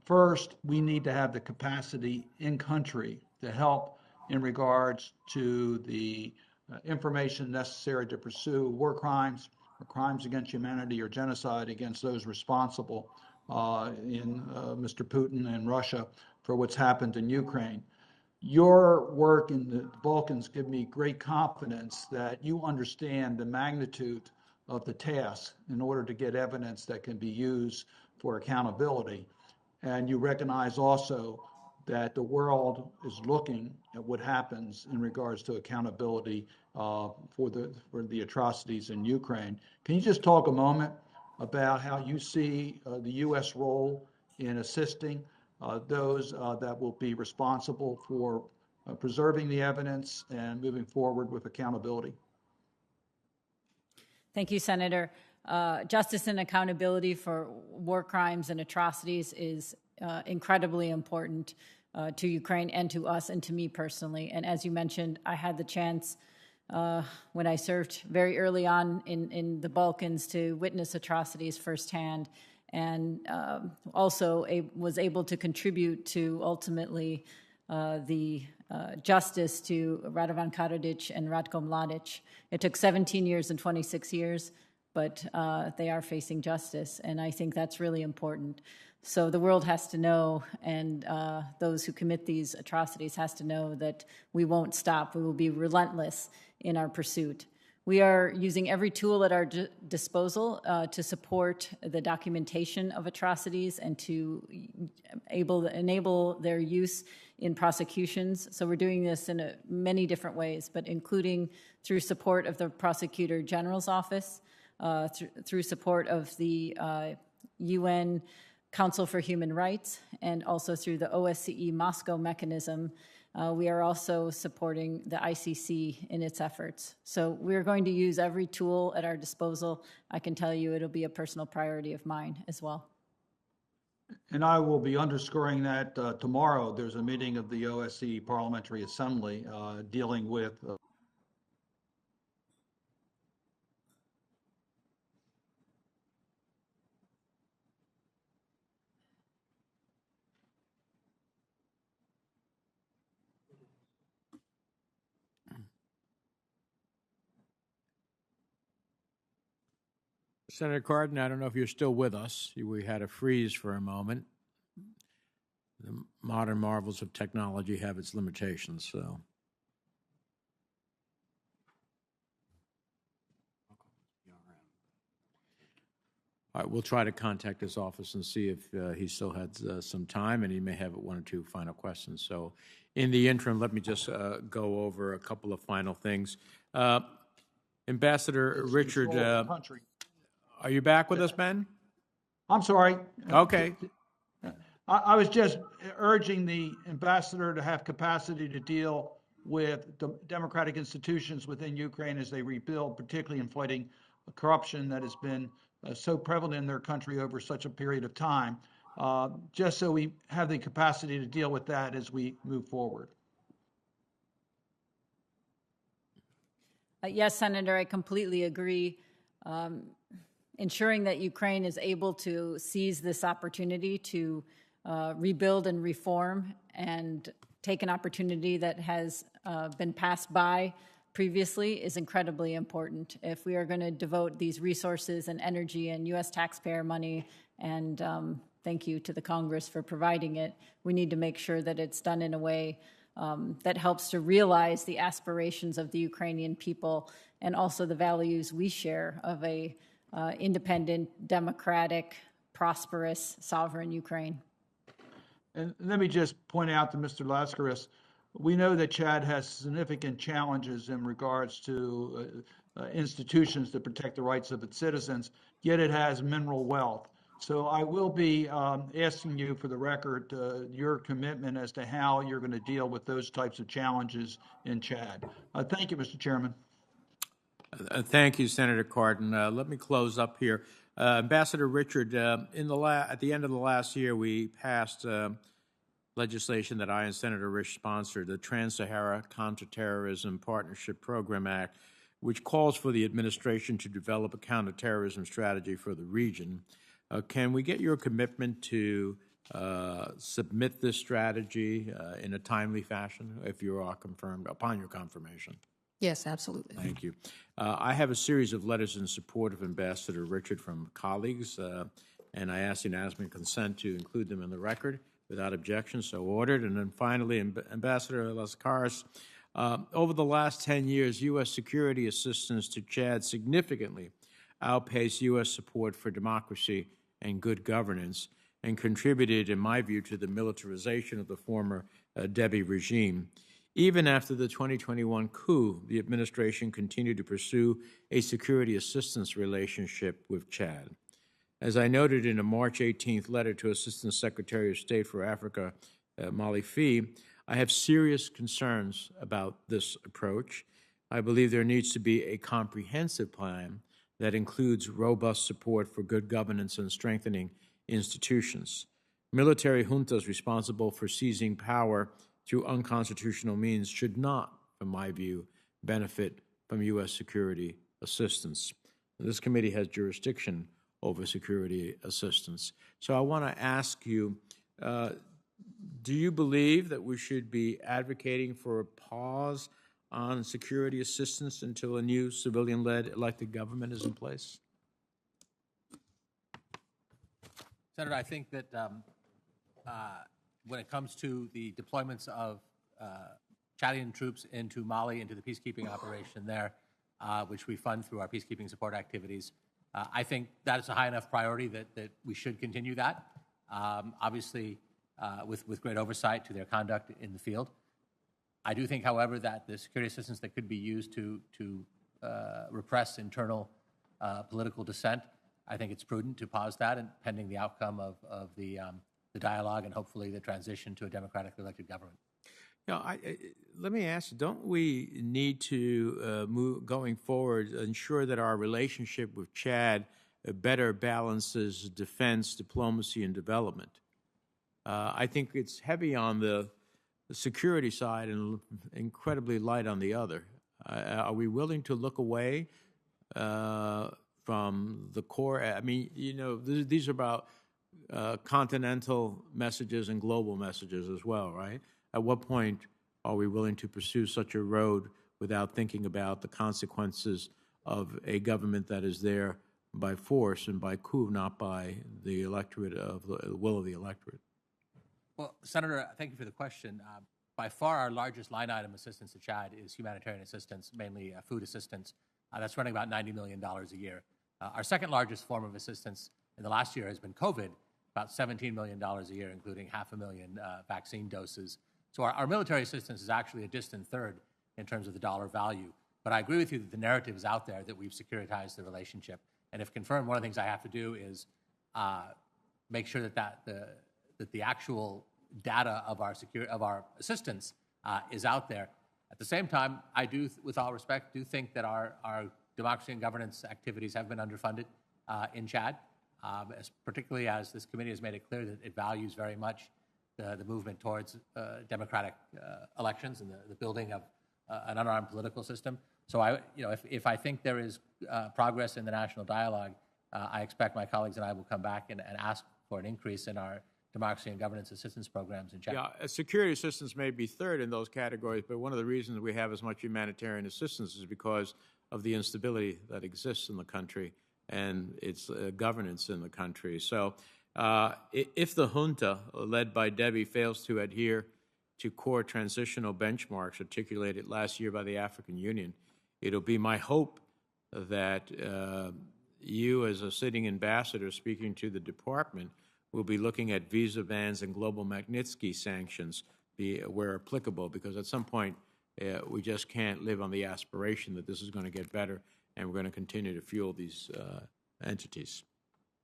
First, we need to have the capacity in country to help in regards to the information necessary to pursue war crimes or crimes against humanity or genocide against those responsible in Mr. Putin and Russia for what's happened in Ukraine. Your work in the Balkans give me great confidence that you understand the magnitude of the task in order to get evidence that can be used for accountability. And you recognize also that the world is looking at what happens in regards to accountability for the atrocities in Ukraine. Can you just talk a moment about how you see the U.S. role in assisting those that will be responsible for preserving the evidence and moving forward with accountability? Thank you, Senator. Justice and accountability for war crimes and atrocities is incredibly important to Ukraine and to us and to me personally. And as you mentioned, I had the chance when I served very early on in the Balkans to witness atrocities firsthand, and also was able to contribute to ultimately the justice to Radovan Karadzic and Ratko Mladic. It took 17 years and 26 years, but they are facing justice, and I think that's really important. So the world has to know, and those who commit these atrocities has to know that we won't stop. We will be relentless in our pursuit. We are using every tool at our disposal to support the documentation of atrocities and to enable their use in prosecutions. So we're doing this in many different ways, but including through support of the Prosecutor General's Office, through support of the UN Council for Human Rights, and also through the OSCE Moscow mechanism. We are also supporting the ICC in its efforts. So we're going to use every tool at our disposal. I can tell you it'll be a personal priority of mine as well. And I will be underscoring that tomorrow. There's a meeting of the OSCE Parliamentary Assembly dealing with Senator Cardin, I don't know if you're still with us. We had a freeze for a moment. The modern marvels of technology have its limitations, so. All right, we'll try to contact his office and see if he still has some time, and he may have one or two final questions. So in the interim, let me just go over a couple of final things. Ambassador Richard, are you back with us, Ben? I'm sorry. Okay. I was just urging the ambassador to have capacity to deal with the democratic institutions within Ukraine as they rebuild, particularly in fighting corruption that has been so prevalent in their country over such a period of time, just so we have the capacity to deal with that as we move forward. Yes, Senator, I completely agree. Ensuring that Ukraine is able to seize this opportunity to rebuild and reform and take an opportunity that has been passed by previously is incredibly important. If we are going to devote these resources and energy and U.S. taxpayer money, and thank you to the Congress for providing it, we need to make sure that it's done in a way that helps to realize the aspirations of the Ukrainian people and also the values we share of a independent, democratic, prosperous, sovereign Ukraine. And let me just point out to Mr. Lascaris, we know that Chad has significant challenges in regards to institutions that protect the rights of its citizens, yet it has mineral wealth. So I will be asking you for the record your commitment as to how you're going to deal with those types of challenges in Chad. Thank you, Mr. Chairman. Thank you, Senator Cardin. Let me close up here. Ambassador Richard, at the end of the last year, we passed legislation that I and Senator Risch sponsored, the Trans-Sahara Counterterrorism Partnership Program Act, which calls for the administration to develop a counterterrorism strategy for the region. Can we get your commitment to submit this strategy in a timely fashion if you are confirmed, upon your confirmation? Yes, absolutely. Thank you. I have a series of letters in support of Ambassador Richard from colleagues, and I ask unanimous consent to include them in the record without objection, so ordered. And then finally, Ambassador Lascaris, over the last 10 years, U.S. security assistance to Chad significantly outpaced U.S. support for democracy and good governance and contributed, in my view, to the militarization of the former Deby regime. Even after the 2021 coup, the administration continued to pursue a security assistance relationship with Chad. As I noted in a March 18th letter to Assistant Secretary of State for Africa, Molly Fee, I have serious concerns about this approach. I believe there needs to be a comprehensive plan that includes robust support for good governance and strengthening institutions. Military juntas responsible for seizing power through unconstitutional means should not, from my view, benefit from U.S. security assistance. This committee has jurisdiction over security assistance. So I want to ask you, do you believe that we should be advocating for a pause on security assistance until a new civilian-led elected government is in place? Senator, I think that when it comes to the deployments of Chadian troops into Mali, into the peacekeeping operation there, which we fund through our peacekeeping support activities. I think that is a high enough priority that we should continue that, obviously with great oversight to their conduct in the field. I do think, however, that the security assistance that could be used to repress internal political dissent, I think it's prudent to pause that and pending the outcome of the dialogue and hopefully the transition to a democratically elected government. You know, let me ask you, don't we need to move going forward, ensure that our relationship with Chad better balances defense, diplomacy, and development? I think it's heavy on the security side and incredibly light on the other. Are we willing to look away from the core? I mean, you know, these are about continental messages and global messages as well, right? At what point are we willing to pursue such a road without thinking about the consequences of a government that is there by force and by coup, not by the electorate of the will of the electorate? Well, Senator, thank you for the question. By far, our largest line item assistance to Chad is humanitarian assistance, mainly food assistance. That's running about $90 million a year. Our second largest form of assistance in the last year has been COVID, about $17 million a year, including 500,000 vaccine doses. So our military assistance is actually a distant third in terms of the dollar value. But I agree with you that the narrative is out there that we've securitized the relationship. And if confirmed, one of the things I have to do is make sure that the actual data of our assistance is out there. At the same time, I do, with all respect, do think that our democracy and governance activities have been underfunded in Chad, particularly as this committee has made it clear that it values very much the movement towards democratic elections and the building of an unarmed political system. So if I think there is progress in the national dialogue, I expect my colleagues and I will come back and ask for an increase in our democracy and governance assistance programs in Chad. Yeah, security assistance may be third in those categories, but one of the reasons we have as much humanitarian assistance is because of the instability that exists in the country and its governance in the country. So if the junta, led by Debbie, fails to adhere to core transitional benchmarks articulated last year by the African Union, it'll be my hope that you, as a sitting ambassador speaking to the department, will be looking at visa bans and global Magnitsky sanctions where applicable, because at some point we just can't live on the aspiration that this is going to get better and we're going to continue to fuel these entities.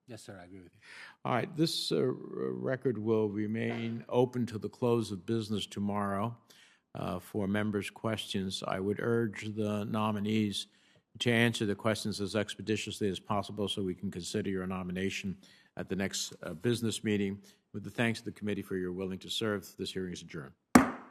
Yes, sir, I agree with you. All right, this record will remain open to the close of business tomorrow for members' questions. I would urge the nominees to answer the questions as expeditiously as possible so we can consider your nomination at the next business meeting. With the thanks to the committee for your willing to serve, this hearing is adjourned.